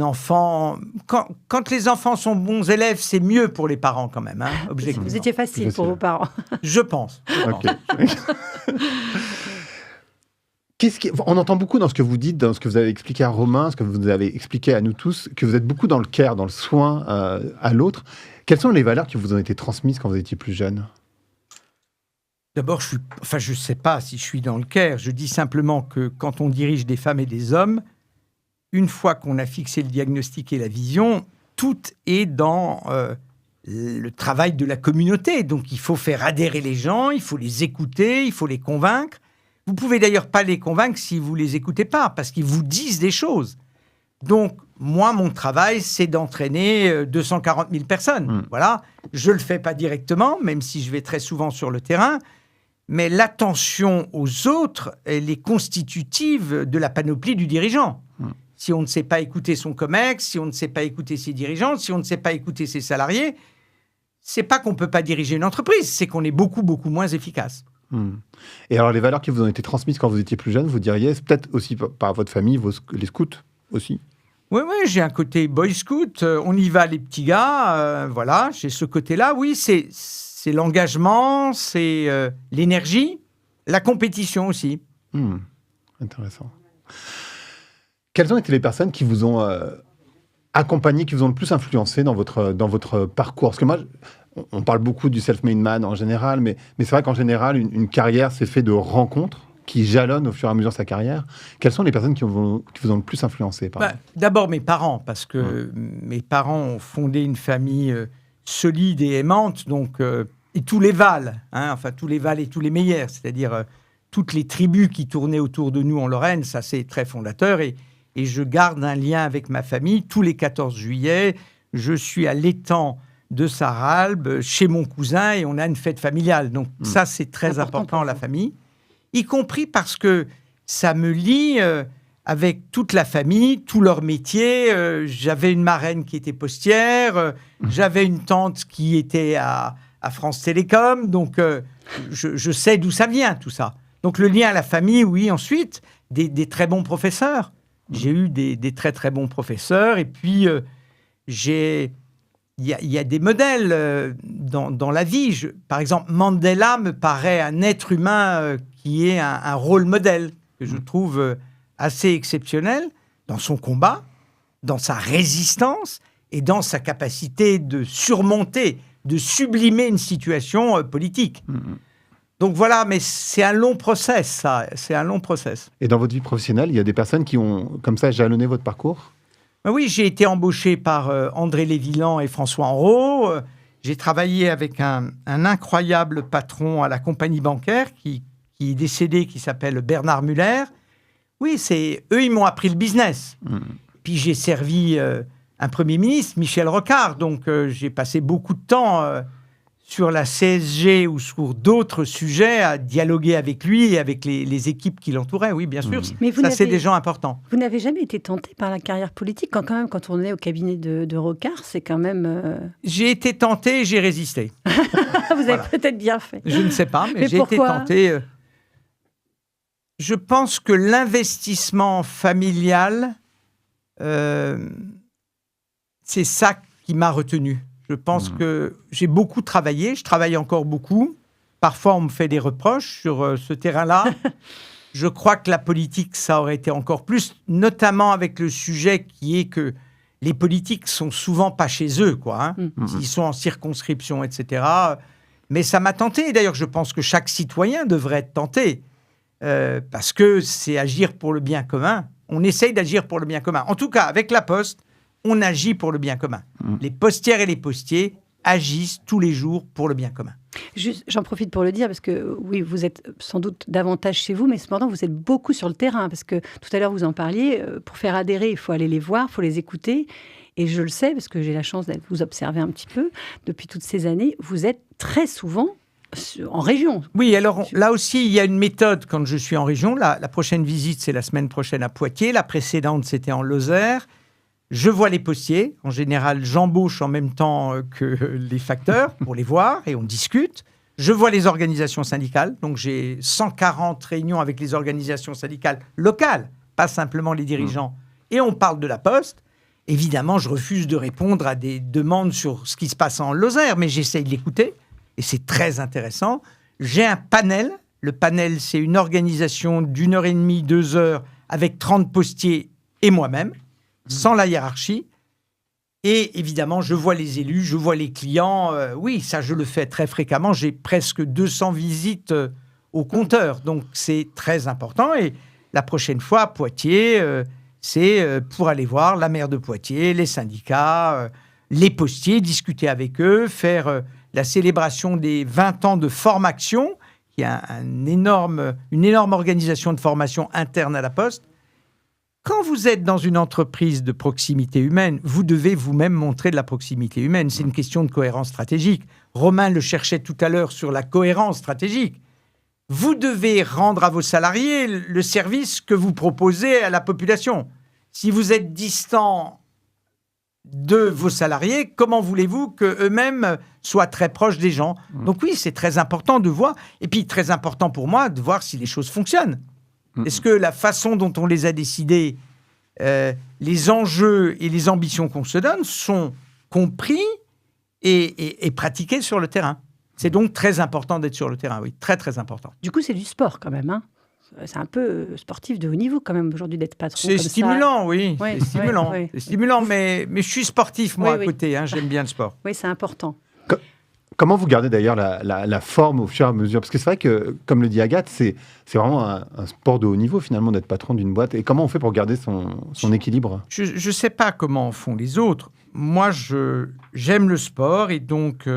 enfant... Quand les enfants sont bons élèves, c'est mieux pour les parents quand même, hein, objectivement. Vous étiez facile pour vos parents. Je pense. Okay. On entend beaucoup dans ce que vous dites, dans ce que vous avez expliqué à Romain, ce que vous avez expliqué à nous tous, que vous êtes beaucoup dans le care, dans le soin à l'autre. Quelles sont les valeurs qui vous ont été transmises quand vous étiez plus jeune ? D'abord, je ne sais pas si je suis dans le care. Je dis simplement que quand on dirige des femmes et des hommes, une fois qu'on a fixé le diagnostic et la vision, tout est dans le travail de la communauté. Donc, il faut faire adhérer les gens, il faut les écouter, il faut les convaincre. Vous pouvez d'ailleurs pas les convaincre si vous les écoutez pas, parce qu'ils vous disent des choses. Donc, moi, mon travail, c'est d'entraîner 240 000 personnes. Voilà. Je le fais pas directement, même si je vais très souvent sur le terrain. Mais l'attention aux autres, elle est constitutive de la panoplie du dirigeant. Si on ne sait pas écouter son COMEX, si on ne sait pas écouter ses dirigeants, si on ne sait pas écouter ses salariés, c'est pas qu'on peut pas diriger une entreprise, c'est qu'on est beaucoup, beaucoup moins efficace. Et alors, les valeurs qui vous ont été transmises quand vous étiez plus jeune, vous diriez, c'est peut-être aussi par votre famille, les scouts aussi ? Oui, j'ai un côté boy scout, on y va les petits gars, voilà, j'ai ce côté-là, oui, c'est l'engagement, c'est l'énergie, la compétition aussi. Intéressant. Quelles ont été les personnes qui vous ont accompagné, qui vous ont le plus influencé dans votre parcours? Parce que moi, on parle beaucoup du self-made man en général, mais c'est vrai qu'en général, une carrière, c'est fait de rencontres qui jalonnent au fur et à mesure sa carrière. Quelles sont les personnes qui vous ont le plus influencé? D'abord mes parents, parce que mes parents ont fondé une famille solide et aimante, donc, et tous les Vals, tous les Vals et tous les meilleurs, c'est-à-dire toutes les tribus qui tournaient autour de nous en Lorraine, ça c'est très fondateur, et je garde un lien avec ma famille. Tous les 14 juillet, je suis à l'étang de Sarralbe, chez mon cousin, et on a une fête familiale. Donc ça, c'est très important, la famille. Y compris parce que ça me lie avec toute la famille, tous leurs métiers. J'avais une marraine qui était postière, j'avais une tante qui était à France Télécom, donc je sais d'où ça vient, tout ça. Donc le lien à la famille, oui. Ensuite, des très bons professeurs. J'ai eu des très très bons professeurs, et puis il y a des modèles dans la vie. Par exemple, Mandela me paraît un être humain qui est un rôle modèle que je trouve assez exceptionnel dans son combat, dans sa résistance et dans sa capacité de surmonter, de sublimer une situation politique. Donc voilà, mais c'est un long process, ça. C'est un long process. Et dans votre vie professionnelle, il y a des personnes qui ont, comme ça, jalonné votre parcours? Oui, j'ai été embauché par André Lévilan et François Henrot. J'ai travaillé avec un incroyable patron à la compagnie bancaire qui est décédé, qui s'appelle Bernard Muller. Oui, eux, ils m'ont appris le business. Puis j'ai servi un Premier ministre, Michel Rocard. Donc j'ai passé beaucoup de temps sur la CSG ou sur d'autres sujets à dialoguer avec lui et avec les équipes qui l'entouraient. Oui, bien sûr. Mais ça, c'est des gens importants. Vous n'avez jamais été tenté par la carrière politique quand on est au cabinet de Rocard, c'est quand même... J'ai été tenté et j'ai résisté. Vous avez peut-être bien fait. Je ne sais pas, mais j'ai été tenté. Je pense que l'investissement familial, c'est ça qui m'a retenu. Je pense que j'ai beaucoup travaillé, je travaille encore beaucoup. Parfois, on me fait des reproches sur ce terrain-là. Je crois que la politique, ça aurait été encore plus, notamment avec le sujet qui est que les politiques sont souvent pas chez eux, quoi. Ils sont en circonscription, etc. Mais ça m'a tenté. Et d'ailleurs, je pense que chaque citoyen devrait être tenté. Parce que c'est agir pour le bien commun. On essaye d'agir pour le bien commun. En tout cas, avec la Poste, on agit pour le bien commun. Les postières et les postiers agissent tous les jours pour le bien commun. Juste, j'en profite pour le dire, parce que oui, vous êtes sans doute davantage chez vous, mais cependant, vous êtes beaucoup sur le terrain, parce que tout à l'heure, vous en parliez, pour faire adhérer, il faut aller les voir, il faut les écouter. Et je le sais, parce que j'ai la chance de vous observer un petit peu depuis toutes ces années, vous êtes très souvent en région. Oui, alors là aussi, il y a une méthode quand je suis en région. La prochaine visite, c'est la semaine prochaine à Poitiers. La précédente, c'était en Lozère. Je vois les postiers. En général, j'embauche en même temps que les facteurs pour les voir et on discute. Je vois les organisations syndicales. Donc, j'ai 140 réunions avec les organisations syndicales locales, pas simplement les dirigeants. Et on parle de la Poste. Évidemment, je refuse de répondre à des demandes sur ce qui se passe en Lozère, mais j'essaye de l'écouter. Et c'est très intéressant. J'ai un panel. Le panel, c'est une organisation d'1h30, 2 heures, avec 30 postiers et moi-même, sans la hiérarchie. Et évidemment, je vois les élus, je vois les clients. Oui, ça, je le fais très fréquemment. J'ai presque 200 visites au compteur. Donc, c'est très important. Et la prochaine fois, à Poitiers, c'est pour aller voir la maire de Poitiers, les syndicats, les postiers, discuter avec eux, faire la célébration des 20 ans de Formaction, qui est une énorme organisation de formation interne à la Poste. Quand vous êtes dans une entreprise de proximité humaine, vous devez vous-même montrer de la proximité humaine. C'est une question de cohérence stratégique. Romain le cherchait tout à l'heure sur la cohérence stratégique. Vous devez rendre à vos salariés le service que vous proposez à la population. Si vous êtes distant de vos salariés, comment voulez-vous qu'eux-mêmes soient très proches des gens ? Donc oui, c'est très important de voir. Et puis, très important pour moi, de voir si les choses fonctionnent. Est-ce que la façon dont on les a décidées, les enjeux et les ambitions qu'on se donne sont compris et pratiqués sur le terrain ? C'est donc très important d'être sur le terrain, oui, très très important. Du coup, c'est du sport quand même, hein ? c'est un peu sportif de haut niveau quand même aujourd'hui d'être patron. C'est comme stimulant, oui. Ouais, C'est stimulant. ouais. C'est stimulant, mais je suis sportif, moi, Oui, à côté. Hein, j'aime bien le sport. Oui, c'est important. Comment vous gardez d'ailleurs la forme au fur et à mesure? Parce que c'est vrai que, comme le dit Agathe, c'est vraiment un sport de haut niveau finalement d'être patron d'une boîte. Et comment on fait pour garder son équilibre? Je ne sais pas comment font les autres. Moi, j'aime le sport et donc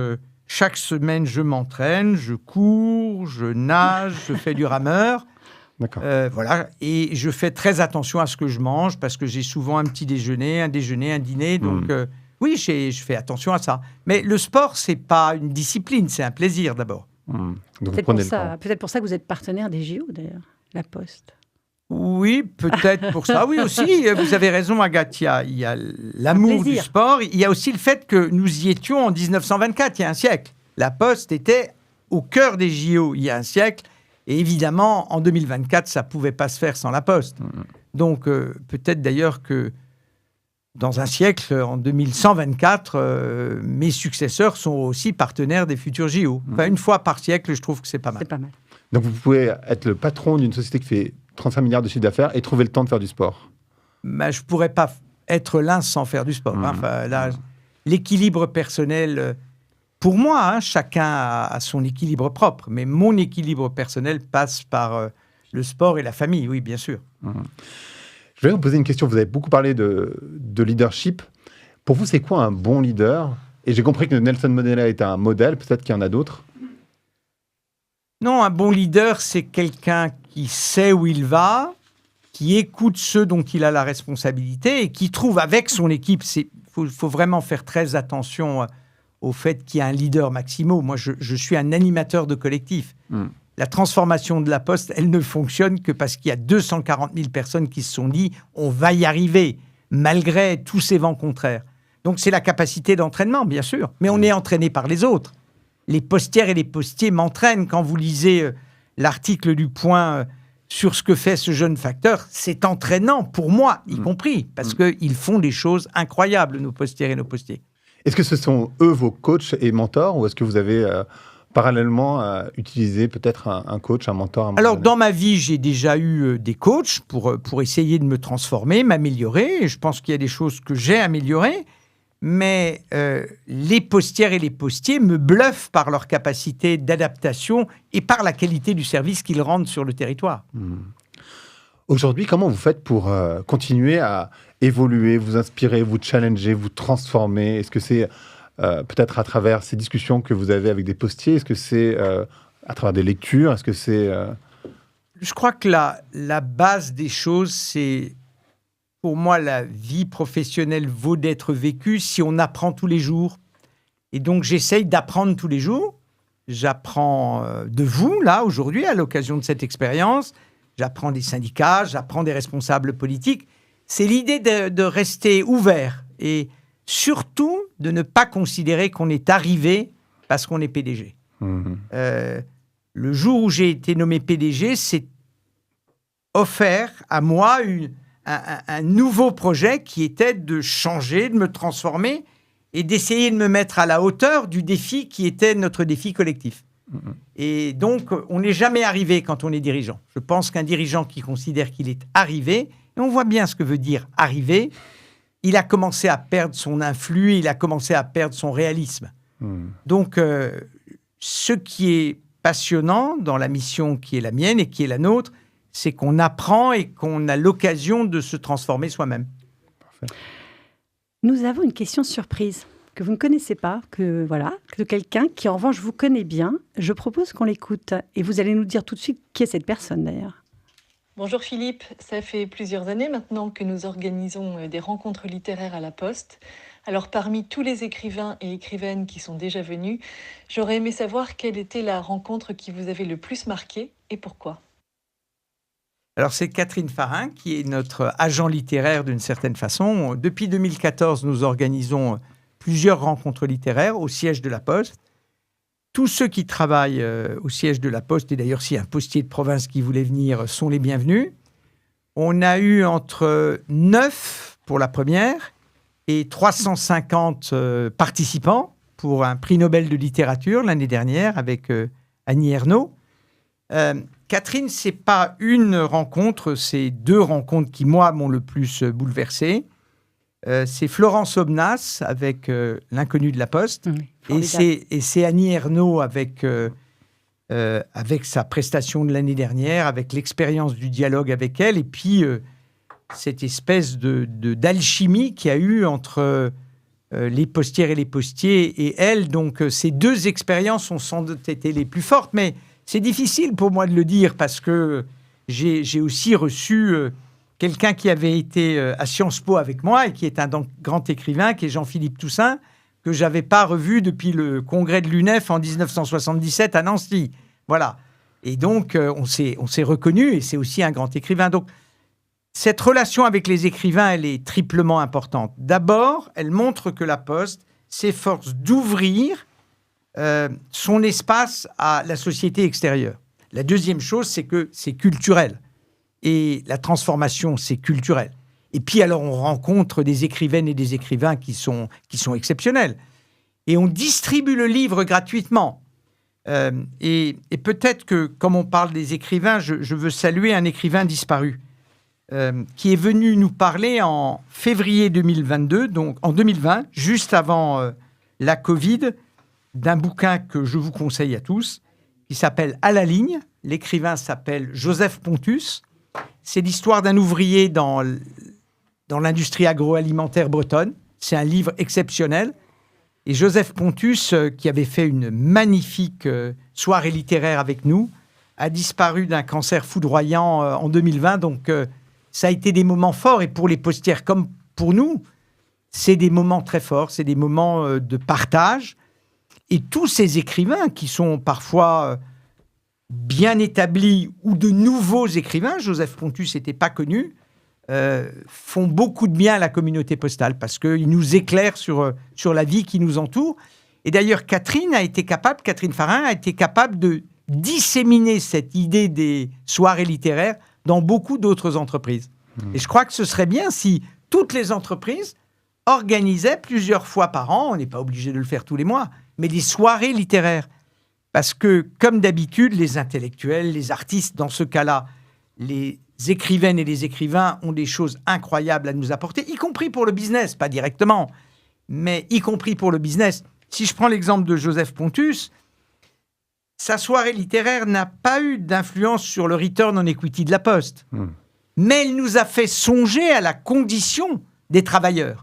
chaque semaine, je m'entraîne, je cours, je nage, je fais du rameur. D'accord. Voilà. Et je fais très attention à ce que je mange parce que j'ai souvent un petit déjeuner, un dîner. Donc, oui, je fais attention à ça. Mais le sport, c'est pas une discipline, c'est un plaisir d'abord. Donc vous Peut-être prenez le temps. peut-être pour ça que vous êtes partenaire des JO d'ailleurs, La Poste. Oui, peut-être pour ça. Oui, aussi, vous avez raison, Agathe. Il y a l'amour du plaisir. sport. Il y a aussi le fait que nous y étions en 1924, il y a un siècle. La Poste était au cœur des JO il y a un siècle. Et évidemment, en 2024, ça ne pouvait pas se faire sans La Poste. Donc, peut-être d'ailleurs que dans un siècle, en 2124, mes successeurs sont aussi partenaires des futurs JO. Enfin, une fois par siècle, je trouve que c'est pas mal. C'est pas mal. Donc vous pouvez être le patron d'une société qui fait 35 milliards de chiffre d'affaires et trouver le temps de faire du sport. Mais je ne pourrais pas être l'un sans faire du sport. Enfin, là, l'équilibre personnel, pour moi, chacun a son équilibre propre. Mais mon équilibre personnel passe par le sport et la famille, oui, bien sûr. Je vais vous poser une question. Vous avez beaucoup parlé de leadership. Pour vous, c'est quoi un bon leader? Et j'ai compris que Nelson Mandela est un modèle. Peut-être qu'il y en a d'autres. Non, un bon leader, c'est quelqu'un qui sait où il va, qui écoute ceux dont il a la responsabilité et qui trouve avec son équipe. Il faut vraiment faire très attention au fait qu'il y a un leader maximo. Moi, je suis un animateur de collectif. La transformation de la Poste, elle ne fonctionne que parce qu'il y a 240 000 personnes qui se sont dit « on va y arriver », malgré tous ces vents contraires. Donc, c'est la capacité d'entraînement, bien sûr. Mais on est entraîné par les autres. Les postières et les postiers m'entraînent. Quand vous lisez l'article du Point sur ce que fait ce jeune facteur, c'est entraînant pour moi, y compris, parce qu'ils font des choses incroyables, nos postières et nos postiers. Est-ce que ce sont eux vos coachs et mentors ou est-ce que vous avez parallèlement utilisé peut-être un coach, un mentor? Alors, dans ma vie, j'ai déjà eu des coachs pour essayer de me transformer, m'améliorer. Et je pense qu'il y a des choses que j'ai améliorées. Mais les postières et les postiers me bluffent par leur capacité d'adaptation et par la qualité du service qu'ils rendent sur le territoire. Aujourd'hui, comment vous faites pour continuer à évoluer, vous inspirer, vous challenger, vous transformer? Est-ce que c'est peut-être à travers ces discussions que vous avez avec des postiers? Est-ce que c'est à travers des lectures? Est-ce que c'est... Je crois que la base des choses, c'est... Pour moi, la vie professionnelle vaut d'être vécue si on apprend tous les jours. Et donc, j'essaye d'apprendre tous les jours. J'apprends de vous, là, aujourd'hui, à l'occasion de cette expérience. J'apprends des syndicats, j'apprends des responsables politiques. C'est l'idée de rester ouvert et surtout de ne pas considérer qu'on est arrivé parce qu'on est PDG. Le jour où j'ai été nommé PDG, c'est offert à moi un nouveau projet qui était de changer, de me transformer et d'essayer de me mettre à la hauteur du défi qui était notre défi collectif. Et donc, on n'est jamais arrivé quand on est dirigeant. Je pense qu'un dirigeant qui considère qu'il est arrivé, et on voit bien ce que veut dire arriver, il a commencé à perdre son influx, il a commencé à perdre son réalisme. Donc, ce qui est passionnant dans la mission qui est la mienne et qui est la nôtre, c'est qu'on apprend et qu'on a l'occasion de se transformer soi-même. Parfait. Nous avons une question surprise que vous ne connaissez pas, que de quelqu'un qui, en revanche, vous connaît bien. Je propose qu'on l'écoute. Et vous allez nous dire tout de suite qui est cette personne, d'ailleurs. Bonjour Philippe, ça fait plusieurs années maintenant que nous organisons des rencontres littéraires à la Poste. Alors parmi tous les écrivains et écrivaines qui sont déjà venus, j'aurais aimé savoir quelle était la rencontre qui vous avait le plus marqué et pourquoi. Alors, c'est Catherine Farin qui est notre agent littéraire d'une certaine façon. Depuis 2014, nous organisons plusieurs rencontres littéraires au siège de la Poste. Tous ceux qui travaillent au siège de la Poste, et d'ailleurs, s'il y a un postier de province qui voulait venir, sont les bienvenus. On a eu entre 9 pour la première et 350 participants pour un prix Nobel de littérature l'année dernière avec Annie Ernaux. Catherine, c'est pas une rencontre, c'est 2 rencontres qui, moi, m'ont le plus bouleversé. C'est Florence Aubenas avec L'inconnu de la Poste. Et c'est Annie Ernaux avec sa prestation de l'année dernière, avec l'expérience du dialogue avec elle, et puis cette espèce d'alchimie qu'il y a eu entre les postières et les postiers et elle. Donc, ces 2 expériences ont sans doute été les plus fortes, mais c'est difficile pour moi de le dire parce que j'ai aussi reçu quelqu'un qui avait été à Sciences Po avec moi et qui est un grand écrivain, qui est Jean-Philippe Toussaint, que je n'avais pas revu depuis le congrès de l'UNEF en 1977 à Nancy. Voilà. Et donc, on s'est reconnus et c'est aussi un grand écrivain. Donc, cette relation avec les écrivains, elle est triplement importante. D'abord, elle montre que la Poste s'efforce d'ouvrir son espace à la société extérieure. La deuxième chose, c'est que c'est culturel. Et la transformation, c'est culturel. Et puis, alors, on rencontre des écrivaines et des écrivains qui sont exceptionnels. Et on distribue le livre gratuitement. Et peut-être que, comme on parle des écrivains, je veux saluer un écrivain disparu qui est venu nous parler en février 2022, donc en 2020, juste avant la Covid, d'un bouquin que je vous conseille à tous, qui s'appelle « À la ligne ». L'écrivain s'appelle Joseph Pontus. C'est l'histoire d'un ouvrier dans l'industrie agroalimentaire bretonne. C'est un livre exceptionnel. Et Joseph Pontus, qui avait fait une magnifique soirée littéraire avec nous, a disparu d'un cancer foudroyant en 2020. Donc, ça a été des moments forts. Et pour les postières comme pour nous, c'est des moments très forts. C'est des moments de partage. Et tous ces écrivains qui sont parfois bien établis ou de nouveaux écrivains, Joseph Pontus n'était pas connu, font beaucoup de bien à la communauté postale parce qu'ils nous éclairent sur la vie qui nous entoure. Et d'ailleurs, Catherine Farin a été capable de disséminer cette idée des soirées littéraires dans beaucoup d'autres entreprises. Et je crois que ce serait bien si toutes les entreprises organisaient plusieurs fois par an, on n'est pas obligé de le faire tous les mois, mais des soirées littéraires. Parce que, comme d'habitude, les intellectuels, les artistes, dans ce cas-là, les écrivaines et les écrivains ont des choses incroyables à nous apporter, y compris pour le business, pas directement, mais y compris pour le business. Si je prends l'exemple de Joseph Pontus, sa soirée littéraire n'a pas eu d'influence sur le return on equity de la Poste. Mais elle nous a fait songer à la condition des travailleurs.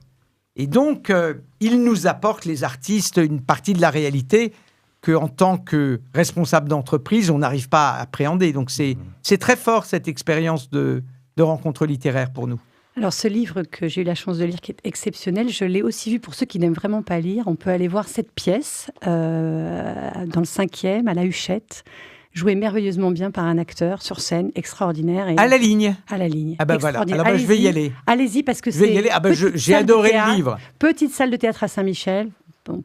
Et donc, il nous apporte, les artistes, une partie de la réalité qu'en tant que responsable d'entreprise, on n'arrive pas à appréhender. Donc, c'est très fort, cette expérience de rencontre littéraire pour nous. Alors, ce livre que j'ai eu la chance de lire, qui est exceptionnel, je l'ai aussi vu pour ceux qui n'aiment vraiment pas lire. On peut aller voir cette pièce dans le 5e, à la Huchette, jouée merveilleusement bien par un acteur sur scène, extraordinaire. Et à la ligne. À la ligne. Ah ben voilà, alors je vais y aller. Allez-y, parce que je vais y aller. Ah ben j'ai adoré le livre. Petite salle de théâtre à Saint-Michel,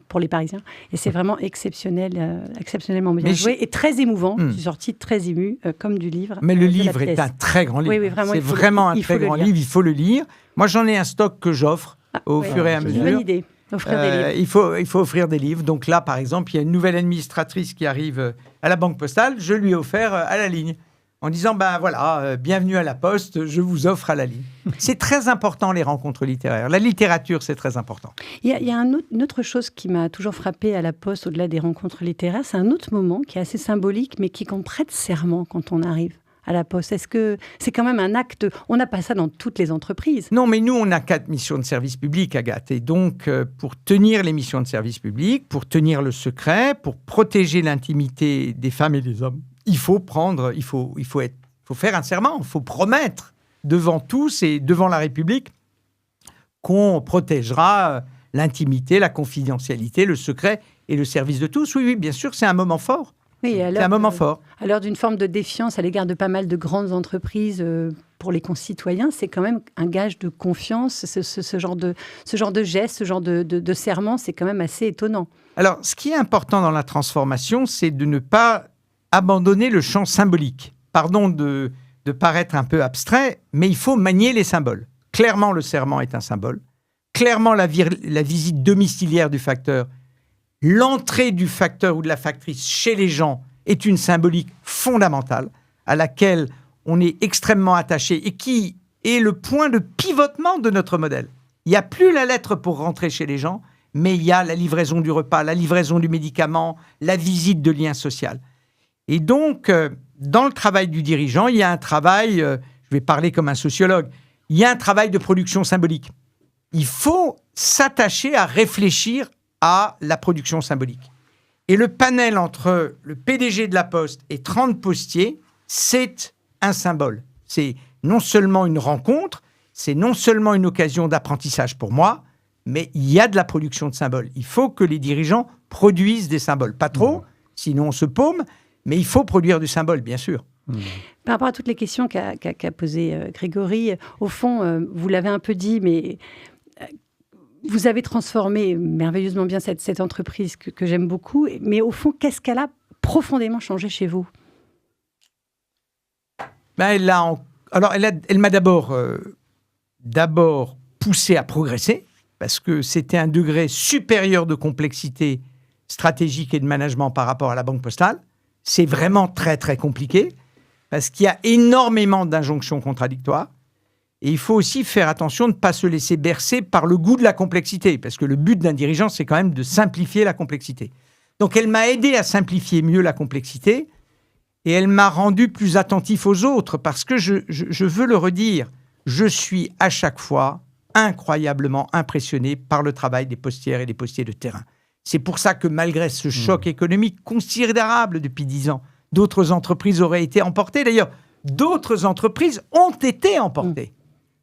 pour les Parisiens. Et c'est vraiment exceptionnellement bien joué et très émouvant. Je suis sortie très émue, comme du livre. Mais le livre est un très grand livre. Oui, vraiment, c'est vraiment un très grand livre, il faut le lire. Moi, j'en ai un stock que j'offre au fur et à mesure. C'est une bonne idée. Offrir des livres. Il faut offrir des livres. Donc là, par exemple, il y a une nouvelle administratrice qui arrive à la Banque Postale. Je lui ai offert À la ligne. En disant, bienvenue à la Poste, je vous offre À la ligne. C'est très important, les rencontres littéraires. La littérature, c'est très important. Il y a une autre chose qui m'a toujours frappée à la Poste, au-delà des rencontres littéraires, c'est un autre moment qui est assez symbolique, mais qui est qu'on prête serment quand on arrive à la Poste. Est-ce que c'est quand même un acte... On n'a pas ça dans toutes les entreprises. Non, mais nous, on a 4 missions de service public, Agathe. Et donc, pour tenir les missions de service public, pour tenir le secret, pour protéger l'intimité des femmes et des hommes, il faut faire un serment. Il faut promettre devant tous et devant la République qu'on protégera l'intimité, la confidentialité, le secret et le service de tous. Oui, bien sûr, c'est un moment fort. Oui, c'est un moment fort. À l'heure d'une forme de défiance à l'égard de pas mal de grandes entreprises pour les concitoyens, c'est quand même un gage de confiance. Ce genre de geste, ce genre de serment, c'est quand même assez étonnant. Alors, ce qui est important dans la transformation, c'est de ne pas abandonner le champ symbolique. Pardon de paraître un peu abstrait, mais il faut manier les symboles. Clairement, le serment est un symbole. Clairement, la visite domiciliaire du facteur, l'entrée du facteur ou de la factrice chez les gens est une symbolique fondamentale à laquelle on est extrêmement attaché et qui est le point de pivotement de notre modèle. Il n'y a plus la lettre pour rentrer chez les gens, mais il y a la livraison du repas, la livraison du médicament, la visite de lien social. Et donc, dans le travail du dirigeant, il y a un travail, je vais parler comme un sociologue, il y a un travail de production symbolique. Il faut s'attacher à réfléchir à la production symbolique. Et le panel entre le PDG de la Poste et 30 postiers, c'est un symbole. C'est non seulement une rencontre, c'est non seulement une occasion d'apprentissage pour moi, mais il y a de la production de symboles. Il faut que les dirigeants produisent des symboles. Pas trop, sinon on se paume, mais il faut produire du symbole, bien sûr. Par rapport à toutes les questions qu'a posées Grégory, au fond, vous l'avez un peu dit, mais vous avez transformé merveilleusement bien cette entreprise que j'aime beaucoup. Mais au fond, qu'est-ce qu'elle a profondément changé chez vous? Elle m'a d'abord poussé à progresser, parce que c'était un degré supérieur de complexité stratégique et de management par rapport à la Banque Postale. C'est vraiment très, très compliqué, parce qu'il y a énormément d'injonctions contradictoires. Et il faut aussi faire attention de ne pas se laisser bercer par le goût de la complexité, parce que le but d'un dirigeant, c'est quand même de simplifier la complexité. Donc, elle m'a aidé à simplifier mieux la complexité, et elle m'a rendu plus attentif aux autres, parce que je veux le redire, je suis à chaque fois incroyablement impressionné par le travail des postières et des postiers de terrain. C'est pour ça que malgré ce choc économique considérable depuis 10 ans, d'autres entreprises auraient été emportées. D'ailleurs, d'autres entreprises ont été emportées.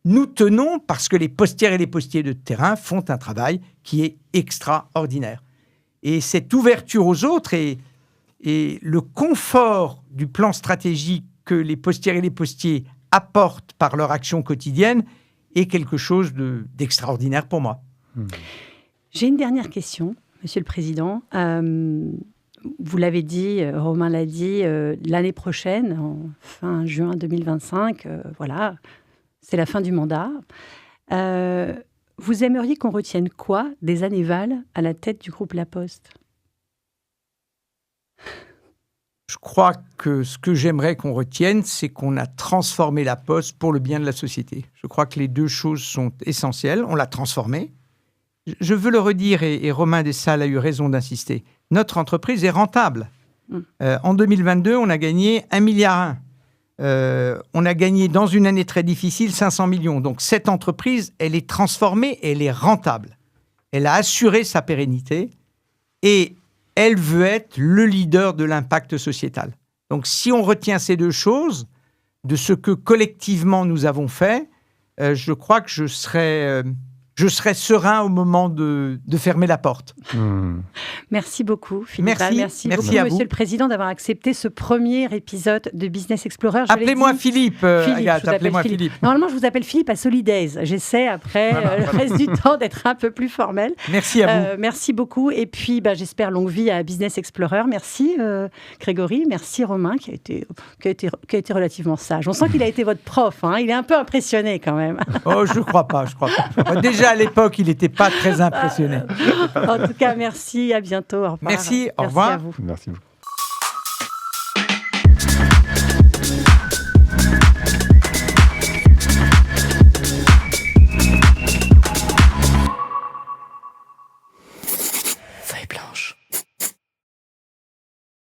Nous tenons parce que les postières et les postiers de terrain font un travail qui est extraordinaire. Et cette ouverture aux autres et le confort du plan stratégique que les postières et les postiers apportent par leur action quotidienne est quelque chose d'extraordinaire pour moi. J'ai une dernière question, Monsieur le Président. Vous l'avez dit, Romain l'a dit, l'année prochaine, en fin juin 2025, voilà, c'est la fin du mandat. Vous aimeriez qu'on retienne quoi des années Val à la tête du groupe La Poste? Je crois que ce que j'aimerais qu'on retienne, c'est qu'on a transformé La Poste pour le bien de la société. Je crois que les deux choses sont essentielles. On l'a transformée. Je veux le redire, et Romain Dessalles a eu raison d'insister. Notre entreprise est rentable. En 2022, on a gagné 1,1 milliard. On a gagné, dans une année très difficile, 500 millions. Donc, cette entreprise, elle est transformée, elle est rentable. Elle a assuré sa pérennité et elle veut être le leader de l'impact sociétal. Donc, si on retient ces deux choses, de ce que collectivement nous avons fait, je crois que je serai serein au moment de fermer la porte. Merci beaucoup, Philippe. Merci beaucoup, à vous. Monsieur le Président, d'avoir accepté ce premier épisode de Business Explorer. Appelez-moi Philippe, Agathe, appelez-moi Philippe. Normalement, je vous appelle Philippe à Solidaise. J'essaie, après, le reste du temps, d'être un peu plus formel. Merci à vous. Merci beaucoup. Et puis, j'espère longue vie à Business Explorer. Merci, Grégory. Merci, Romain, qui a été relativement sage. On sent qu'il a été votre prof. Hein. Il est un peu impressionné, quand même. Oh, je ne crois pas. Déjà, à l'époque, il n'était pas très impressionné. En tout cas, merci, à bientôt, au revoir. Merci, au revoir. Merci à vous. Merci beaucoup.